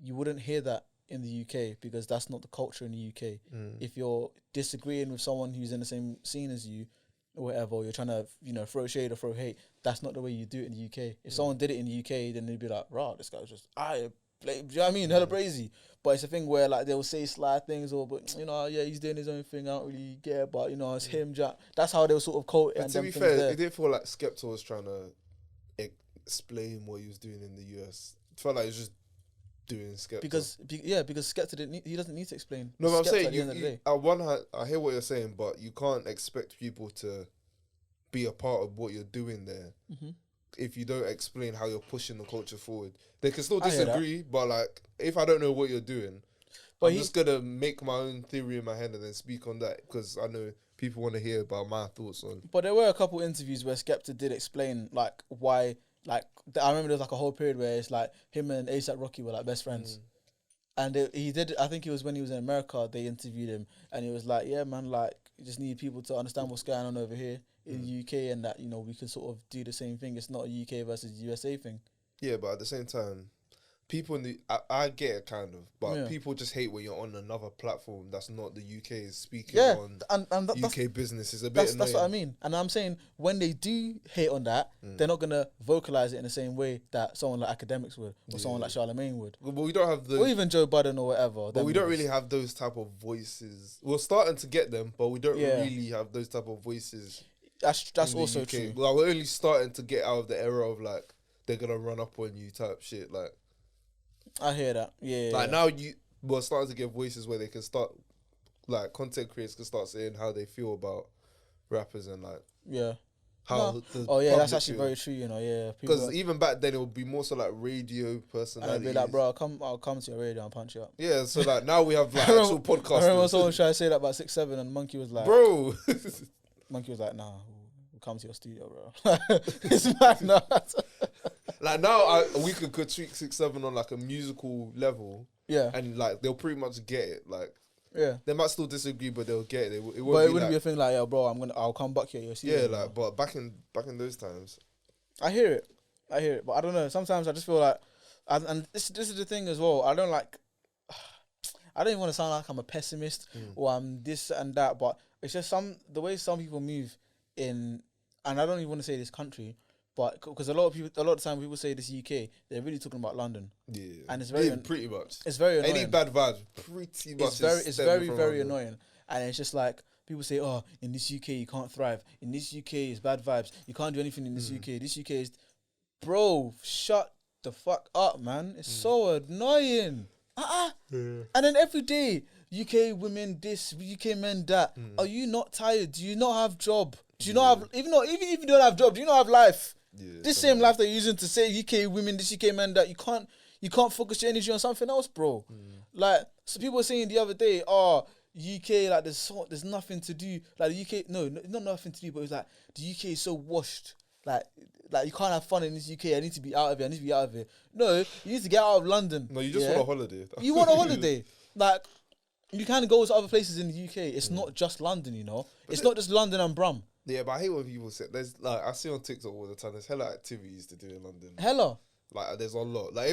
S2: You wouldn't hear that in the UK because that's not the culture in the UK. If you're disagreeing with someone who's in the same scene as you, or whatever, or you're trying to, throw shade or throw hate, that's not the way you do it in the UK. If someone did it in the UK, then they'd be like, rah, this guy's just, do you know what I mean? Hella crazy. But it's a thing where like they'll say sly things or, but yeah, he's doing his own thing, I don't really care, but it's him, Jack. That's how they'll sort of quote it.
S1: And to be fair, it didn't feel like Skepta was trying to explain what he was doing in the US. It felt like he was just doing Skepta. Because Skepta he doesn't need to explain. No, but I'm saying, at one hand, I hear what you're saying, but you can't expect people to be a part of what you're doing there if you don't explain how you're pushing the culture forward. They can still disagree, but like, if I don't know what you're doing, I'm just gonna make my own theory in my head and then speak on that because I know people want to hear about my thoughts on. But
S2: there were a couple interviews where Skepta did explain like why. Like, I remember there was like a whole period where it's like him and A$AP Rocky were like best friends. And he did, I think it was when he was in America, they interviewed him and he was like, yeah, man, like, you just need people to understand what's going on over here in the UK and that, we can sort of do the same thing. It's not a UK versus USA thing.
S1: Yeah, but at the same time, people in the... I get it kind of, but people just hate when you're on another platform that's not the UK speaking on and UK business. Is a bit annoying.
S2: That's what I mean. And I'm saying, when they do hate on that, they're not going to vocalise it in the same way that someone like academics would or someone like Charlemagne would.
S1: But we don't have
S2: or even Joe Budden or whatever.
S1: But we don't really have those type of voices. We're starting to get them, but we don't really have those type of voices.
S2: That's also true.
S1: Like, we're only starting to get out of the era of like, they're going to run up on you type shit. Like,
S2: I hear that. Yeah.
S1: Like now we're starting to get voices where they can start, like content creators can start saying how they feel about rappers and like how. No.
S2: That's actually very true.
S1: Because even back then it would be more so like radio personalities.
S2: I'd be like, bro, I'll come to your radio and punch you up.
S1: Yeah. So like now we have like actual podcasts.
S2: I remember someone trying to say that about 6'7" and Monkey was like,
S1: bro.
S2: Monkey was like, nah, we'll come to your studio, bro. It's mad now.
S1: Like now, we could critique 6'7" on like a musical level, and like they'll pretty much get it. Like, they might still disagree, but they'll get it. It wouldn't be
S2: a thing like, bro, I'll come back here.
S1: But back in those times,
S2: I hear it, but I don't know. Sometimes I just feel like, and this is the thing as well. I don't even want to sound like I'm a pessimist or I'm this and that, but it's just the way some people move in, and I don't even want to say this country. But because a lot of the time people say this UK, they're really talking about London. Yeah, and it's very
S1: pretty much.
S2: It's very annoying.
S1: Any bad vibes, pretty much.
S2: It's very annoying, and it's just like people say, "Oh, in this UK you can't thrive. In this UK it's bad vibes. You can't do anything in this UK. This UK is, bro, shut the fuck up, man. It's so annoying. And then every day UK women this, UK men that. Are you not tired? Do you not have job? Do you not have even if you don't have job? Do you not have life? This same life that you're using to say UK women, this UK men that you can't focus your energy on something else, bro. Like, so people were saying the other day, UK, like there's nothing to do. Like the UK, no, not nothing to do, but it's like the UK is so washed. Like you can't have fun in this UK. I need to be out of here. No, you need to get out of London.
S1: No, you just want a holiday.
S2: You want a holiday. Like, you can go to other places in the UK. It's not just London, It's not just London and Brum.
S1: Yeah, but I hate when people say there's like I see on TikTok all the time. There's hella activities to do in London.
S2: Hella,
S1: like there's a lot. Like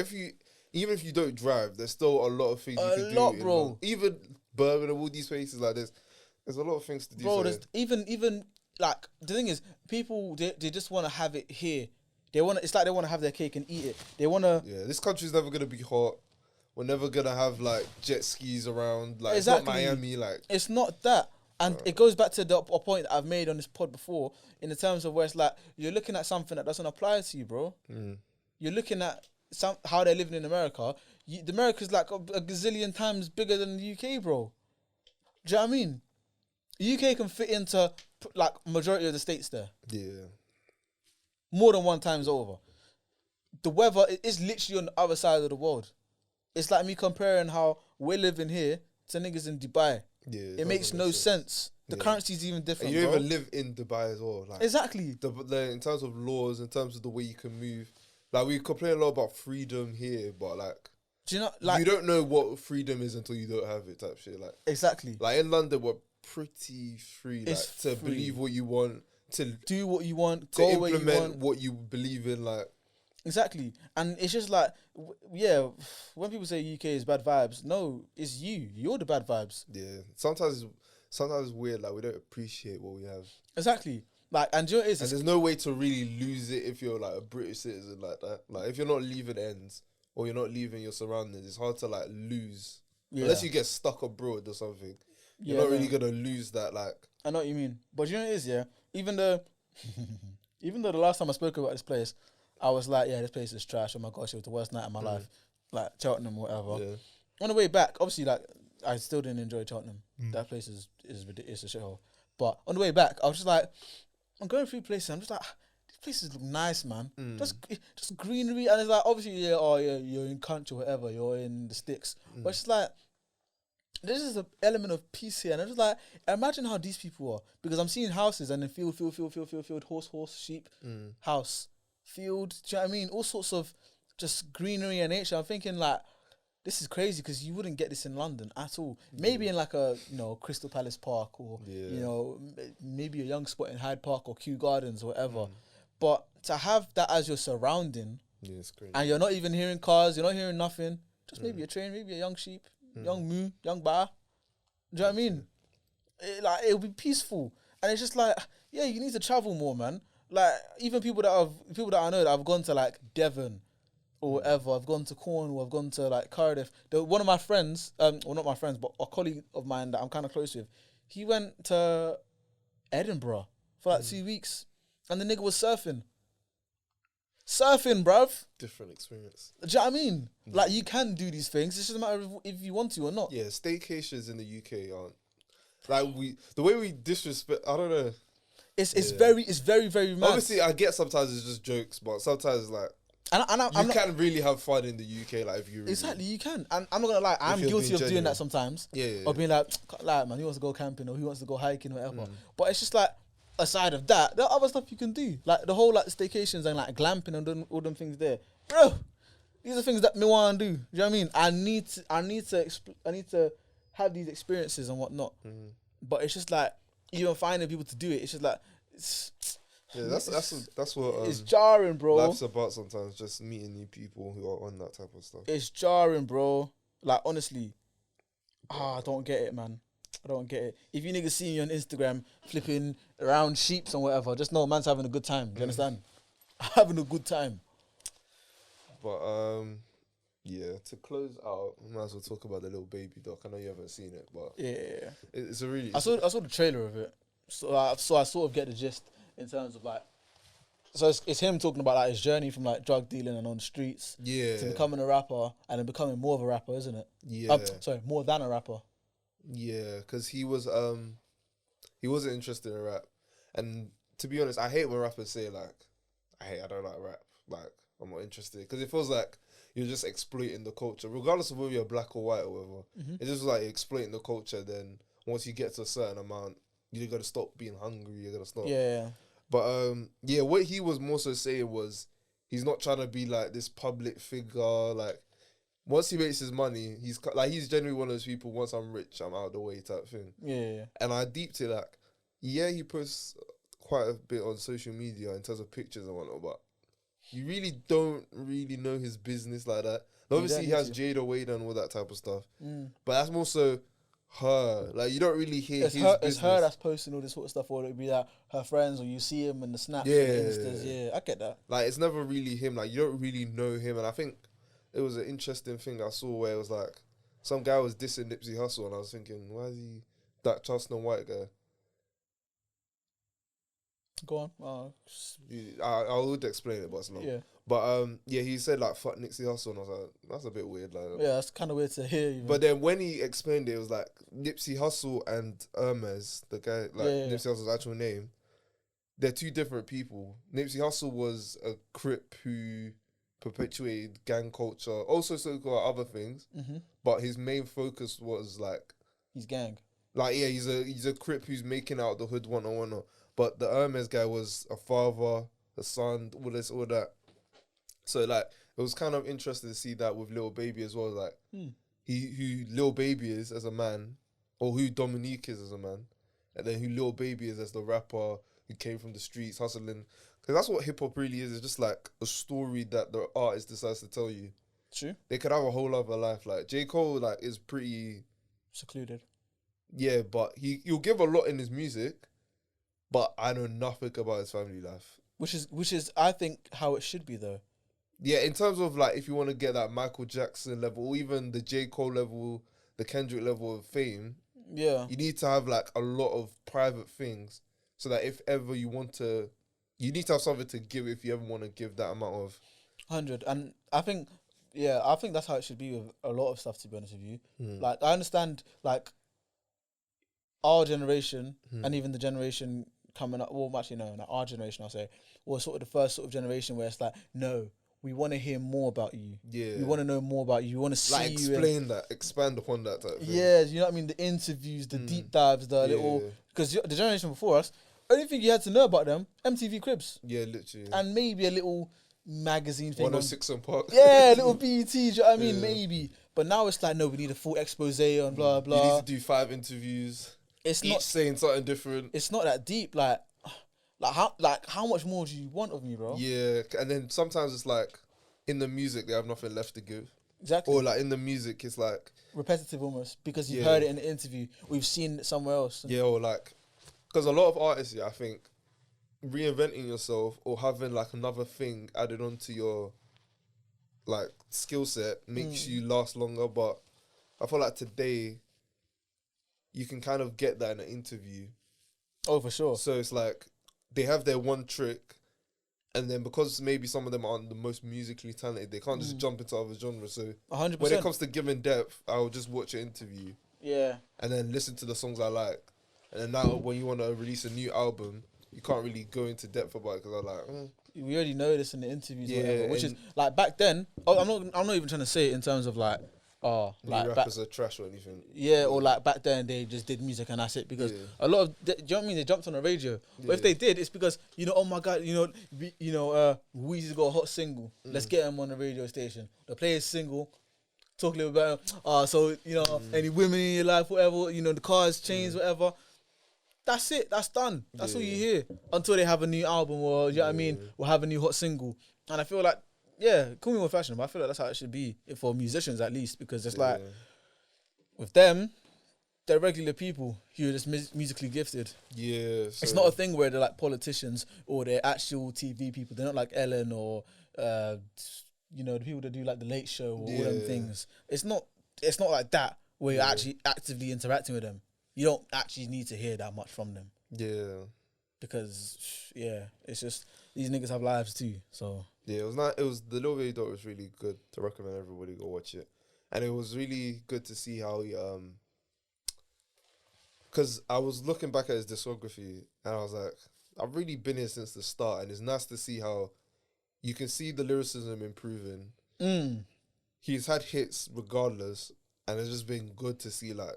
S1: even if you don't drive, there's still a lot of things you can do. A lot,
S2: bro.
S1: Even Birmingham, all these places like there's a lot of things to do.
S2: Bro, there's even like the thing is, people they just want to have it here. It's like they want to have their cake and eat it. They want to.
S1: Yeah, this country's never gonna be hot. We're never gonna have like jet skis around. Like exactly. It's not Miami. Like
S2: it's not that. And it goes back to a point that I've made on this pod before, in the terms of where it's like, you're looking at something that doesn't apply to you, bro. You're looking at how they're living in America. The America's like a gazillion times bigger than the UK, bro. Do you know what I mean? The UK can fit into like majority of the states there. Yeah. More than one times over. The weather is literally on the other side of the world. It's like me comparing how we're living here to niggas in Dubai. Yeah, it makes no sense. The currency is even different.
S1: And you don't even live in Dubai as well. Like,
S2: exactly.
S1: In terms of laws, in terms of the way you can move, like we complain a lot about freedom here, but like,
S2: do you know, like,
S1: you don't know what freedom is until you don't have it, type shit. Like,
S2: exactly.
S1: Like in London, we're pretty free. Like, to believe what you want, to
S2: do what you want,
S1: to
S2: go
S1: implement
S2: where you want.
S1: what you believe in. Like,
S2: exactly. And it's just like, yeah, when people say UK is bad vibes, no, it's you. You're the bad vibes.
S1: Yeah. Sometimes it's weird. Like, we don't appreciate what we have.
S2: Exactly. Like, and do you know what it is?
S1: And there's no way to really lose it if you're like a British citizen like that. Like, if you're not leaving ends or you're not leaving your surroundings, it's hard to like lose. Yeah. Unless you get stuck abroad or something. You're not really gonna lose that. Like,
S2: I know what you mean. But you know what it is, yeah? Even though the last time I spoke about this place, I was like, yeah, this place is trash. Oh my gosh, it was the worst night of my life. Like Cheltenham or whatever. Yeah. On the way back, obviously, like, I still didn't enjoy Cheltenham. That place is ridiculous, it's a shithole. But on the way back, I was just like, I'm going through places. I'm just like, these places look nice, man. Just greenery, and it's like, obviously, you're in country or whatever. You're in the sticks, but it's just like, this is an element of peace here, and I'm just like, imagine how these people are, because I'm seeing houses and then field, horse, sheep, house, field. Do you know what I mean? All sorts of just greenery and nature. I'm thinking like, this is crazy because you wouldn't get this in London at all. Maybe in like a Crystal Palace Park or maybe a young spot in Hyde Park or Kew Gardens or whatever. But to have that as your surrounding, it's crazy. And you're not even hearing cars, you're not hearing nothing. Just maybe a train, maybe a young sheep, young moo, young bar. Do you know what I mean? It'll be peaceful, and it's just like, yeah, you need to travel more, man. Like, even people that I know that have gone to like Devon or whatever, I've gone to Cornwall, I've gone to like Cardiff. One of my friends, well, not my friends, but a colleague of mine that I'm kind of close with, he went to Edinburgh for like 2 weeks, and the nigga was surfing, bruv. Different experience. Do you know what I mean? Like, you can do these things. It's just a matter of if you want to or not.
S1: Yeah, staycations in the UK aren't like the way we disrespect. I don't know.
S2: It's very, very mad.
S1: Obviously, I get sometimes it's just jokes, but sometimes like. You can really have fun in the UK, like, if you really...
S2: Exactly, you can. And I'm not gonna lie, I'm guilty of doing that sometimes. Yeah. Of being like, man, who wants to go camping or who wants to go hiking or whatever. But it's just like, aside of that, there are other stuff you can do. Like the whole like staycations and like glamping and all them things there. Bro, these are things that me want to do. Do you know what I mean? I need to have these experiences and whatnot. But it's just like, even finding people to do it, it's just like...
S1: Yeah, that's what
S2: it's jarring, bro.
S1: Life's about sometimes, just meeting new people who are on that type of stuff.
S2: It's jarring, bro. Like, honestly, I don't get it, man. I don't get it. If you niggas see me on Instagram flipping around sheeps and whatever, just know man's having a good time. Do you understand? Having a good time.
S1: But yeah. To close out, we might as well talk about the Lil Baby doc. I know you haven't seen it, but
S2: yeah,
S1: it's a really.
S2: I saw the trailer of it, so I sort of get the gist. In terms of like, so it's him talking about like his journey from like drug dealing and on the streets, to becoming a rapper and then becoming more of a rapper, isn't it?
S1: Yeah.
S2: More than a rapper.
S1: Yeah, because he wasn't interested in rap, and to be honest, I hate when rappers say like, I don't like rap, like I'm not interested, because it feels like you're just exploiting the culture, regardless of whether you're black or white or whatever. It's just like exploiting the culture. Then once you get to a certain amount, you're gonna stop being hungry. You're gonna stop.
S2: Yeah.
S1: But what he was more so saying was he's not trying to be like this public figure. Like, once he makes his money, he's generally one of those people. Once I'm rich, I'm out of the way type thing.
S2: Yeah. And
S1: I deeped it like, he posts quite a bit on social media in terms of pictures and whatnot, but you really don't really know his business like that. And obviously, he has Jada Wade and all that type of stuff, but that's more so her. Like, you don't really hear his business.
S2: It's her that's posting all this sort of stuff, or it'd be like her friends, or you see him in the snaps,
S1: yeah,
S2: and the Instas. Yeah, I get that.
S1: Like, it's never really him. Like, you don't really know him. And I think it was an interesting thing I saw where it was like some guy was dissing Nipsey Hussle, and I was thinking, why is he that Charleston white guy?
S2: Go on.
S1: I would explain it, but it's not. Yeah. But he said like fuck Nipsey Hussle, and I was like, that's a bit weird. Like,
S2: yeah, that's kind of weird to hear. Even.
S1: But then when he explained it, it was like Nipsey Hussle and Hermes, the guy, like Nipsey Hussle's actual name, they're two different people. Nipsey Hussle was a Crip who perpetuated gang culture, also so-called other things, but his main focus was like
S2: his gang.
S1: Like, yeah, he's a Crip who's making out the hood one. But the Hermes guy was a father, a son, all this, all that. So like, it was kind of interesting to see that with Lil Baby as well. Like, who Lil Baby is as a man, or who Dominique is as a man, and then who Lil Baby is as the rapper who came from the streets hustling. Because that's what hip hop really is. It's just like a story that the artist decides to tell you.
S2: True.
S1: They could have a whole other life. Like J. Cole, like, is pretty
S2: secluded.
S1: Yeah, but he'll give a lot in his music, but I know nothing about his family life.
S2: Which is I think how it should be though.
S1: Yeah, in terms of like, if you want to get that Michael Jackson level, or even the J. Cole level, the Kendrick level of fame,
S2: yeah,
S1: you need to have like a lot of private things, so that if ever you want to, you need to have something to give if you ever want to give that amount of
S2: 100. And I think that's how it should be with a lot of stuff, to be honest with you. Like, I understand like our generation and even the generation coming up, well, actually no, not our generation, I'll say, was sort of the first sort of generation where it's like, no, we want to hear more about you. Yeah. We want to know more about you. We want to see
S1: like, explain that, expand upon that type of thing.
S2: Yeah, you know what I mean? The interviews, the deep dives, the little... Because the generation before us, only thing you had to know about them, MTV Cribs.
S1: Yeah, literally.
S2: And maybe a little magazine thing.
S1: 106 and Park.
S2: Yeah, little BET, do you know what I mean? Maybe. But now it's like, no, we need a full expose on blah, blah.
S1: You need to do 5 interviews. It's each not saying something different.
S2: It's not that deep. Like how much more do you want of me, bro?
S1: Yeah, and then sometimes it's like, in the music they have nothing left to give.
S2: Exactly.
S1: Or like in the music it's like
S2: repetitive almost, because you've heard it in the interview, we've seen it somewhere else.
S1: Yeah, or like, because a lot of artists, I think, reinventing yourself or having like another thing added onto your like skill set makes you last longer. But I feel like today you can kind of get that in an interview.
S2: Oh, for sure.
S1: So it's like they have their one trick, and then because maybe some of them aren't the most musically talented, they can't just jump into other genres. So
S2: 100%.
S1: when it comes to giving depth, I'll just watch an interview.
S2: Yeah.
S1: And then listen to the songs I like. And then now when you want to release a new album, you can't really go into depth about it because I'm like,
S2: we already know this in the interviews, or whatever, which is like back then. Oh, I'm not even trying to say it in terms of like, like
S1: rappers are trash or anything.
S2: Yeah, or like back then they just did music and that's it, because a lot of, do you know what I mean? They jumped on the radio, but if they did, it's because, you know, oh my god, Weezy's got a hot single. Let's get him on the radio station. They play his single, talk a little about, so you know, any women in your life, whatever, you know, the cars, chains, whatever. That's it. That's done. That's all you hear until they have a new album, or you know what I mean, or have a new hot single. And I feel like, call me more fashionable, but I feel like that's how it should be for musicians at least, because it's like with them, they're regular people who are just musically gifted. Yeah, so it's not a thing where they're like politicians or they're actual TV people. They're not like Ellen or you know, the people that do like the Late Show or all them things. It's not like that where you're actually actively interacting with them. You don't actually need to hear that much from them. Yeah. Because, it's just, these niggas have lives too, so. Yeah,
S1: it was the Lil Baby doc was really good to recommend everybody go watch it. And it was really good to see how he, because I was looking back at his discography and I was like, I've really been here since the start, and it's nice to see how you can see the lyricism improving. He's had hits regardless, and it's just been good to see like,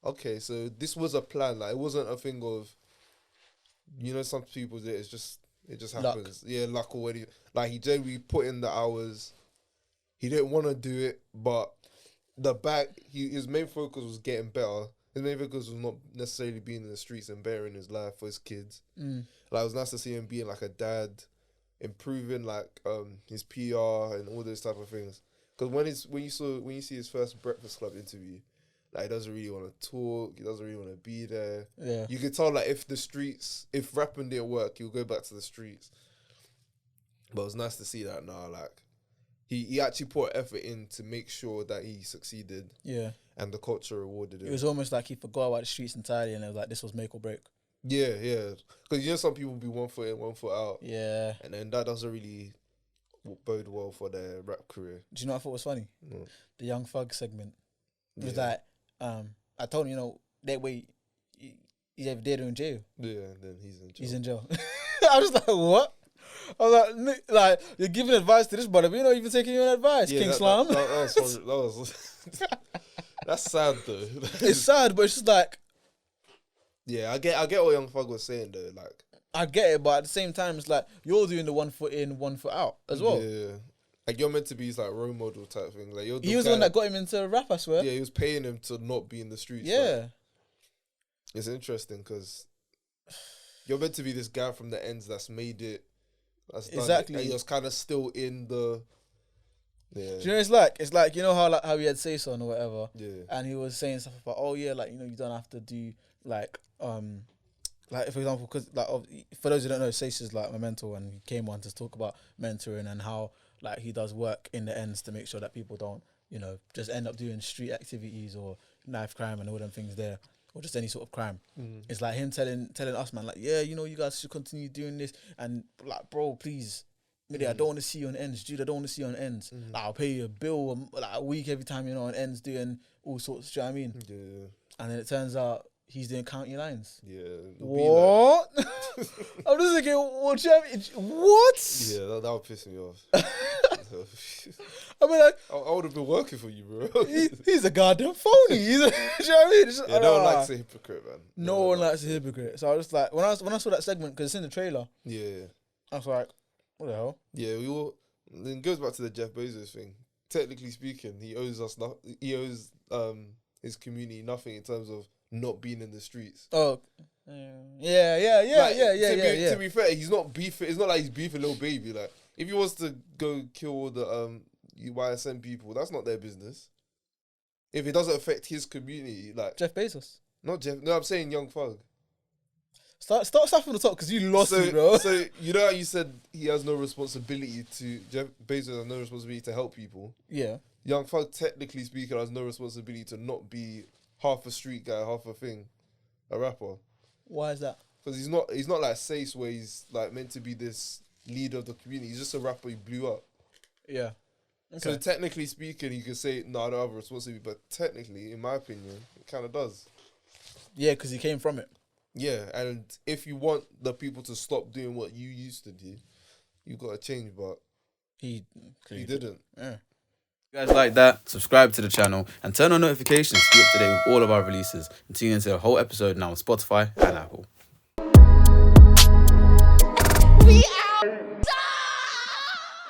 S1: okay, so this was a plan. Like, it wasn't a thing of, you know, some people it just happens. Luck. Yeah, luck already. Like, he generally put in the hours. He didn't want to do it, but his main focus was getting better. His main focus was not necessarily being in the streets and bettering his life for his kids. Like, it was nice to see him being like a dad, improving like his PR and all those type of things. Because when you see his first Breakfast Club interview, like, he doesn't really want to talk. He doesn't really want to be there. Yeah. You could tell, like, if rapping didn't work, he'll go back to the streets. But it was nice to see that now. Like, he actually put effort in to make sure that he succeeded. Yeah. And the culture rewarded him.
S2: It was almost like he forgot about the streets entirely, and it was like, this was make or break.
S1: Yeah. Because, you know, some people be 1 foot in, 1 foot out. Yeah. And then that doesn't really bode well for their rap career.
S2: Do you know what I thought was funny? The Young Thug segment. It was like, I told him, you know, that way he's ever dead or in jail. Yeah, and then he's in jail. I was like, what? I was like, you're giving advice to this brother, but you're not even taking your advice, King Slam.
S1: That was That's sad though.
S2: It's sad, but it's just like,
S1: yeah, I get what Young Thug was saying though. Like,
S2: I get it, but at the same time, it's like you're doing the 1 foot in, 1 foot out as well.
S1: Yeah, like you're meant to be his like role model type thing. Like
S2: He was the one that got him into rap, I swear.
S1: Yeah, he was paying him to not be in the streets.
S2: Yeah,
S1: like, it's interesting because you're meant to be this guy from the ends that's made it. That's done
S2: exactly.
S1: it, and he was kind of still in the. Yeah.
S2: Do you know it's like you know how he had Say So or whatever.
S1: Yeah.
S2: And he was saying stuff about, oh yeah, like, you know, you don't have to do like for example, because like for those who don't know, Say So's like my mentor, and he came on to talk about mentoring and how like he does work in the ends to make sure that people don't, you know, just end up doing street activities or knife crime and all them things there, or just any sort of crime. It's like him telling us, man, like, yeah, you know, you guys should continue doing this, and like, bro, please, I don't want to see you on ends, dude. I don't want to see you on ends. Like, I'll pay you a bill like a week every time you're on ends doing all sorts. Do you know what I mean?
S1: Yeah.
S2: And then it turns out he's doing county lines.
S1: Yeah.
S2: What? I'm just thinking, what? What?
S1: Yeah, that would piss me off.
S2: I mean, like,
S1: I would have been working for you, bro.
S2: he's a goddamn phony. Do you know what I mean? It's just,
S1: no one likes a hypocrite, man.
S2: No one likes a hypocrite. So I was just like, when I saw that segment, because it's in the trailer.
S1: Yeah.
S2: I was like, what the hell?
S1: Yeah, we all. Then it goes back to the Jeff Bezos thing. Technically speaking, he owes us nothing. He owes his community nothing in terms of not being in the streets.
S2: Oh, yeah.
S1: To be fair, he's not beefing. It's not like he's beefing Lil Baby. Like, if he wants to go kill all the YSM people, that's not their business. If it doesn't affect his community, like
S2: Jeff Bezos.
S1: Not Jeff. No, I'm saying Young Thug.
S2: Start from the top because you lost me, bro.
S1: So you know how you said he has no responsibility to Jeff Bezos has no responsibility to help people.
S2: Yeah.
S1: Young Thug, technically speaking, has no responsibility to not be half a street guy, half a thing, a rapper.
S2: Why is that?
S1: Because he's not like Sace where he's like meant to be this leader of the community. He's just a rapper. He blew up.
S2: Yeah. Okay.
S1: So technically speaking, you could say no, I don't have a responsibility, but technically, in my opinion, it kind of does.
S2: Yeah, because he came from it.
S1: Yeah, and if you want the people to stop doing what you used to do, you got to change, but
S2: he
S1: didn't.
S2: Yeah.
S3: If you guys like that, subscribe to the channel and turn on notifications to be up to date with all of our releases. And tune into the whole episode now on Spotify and Apple.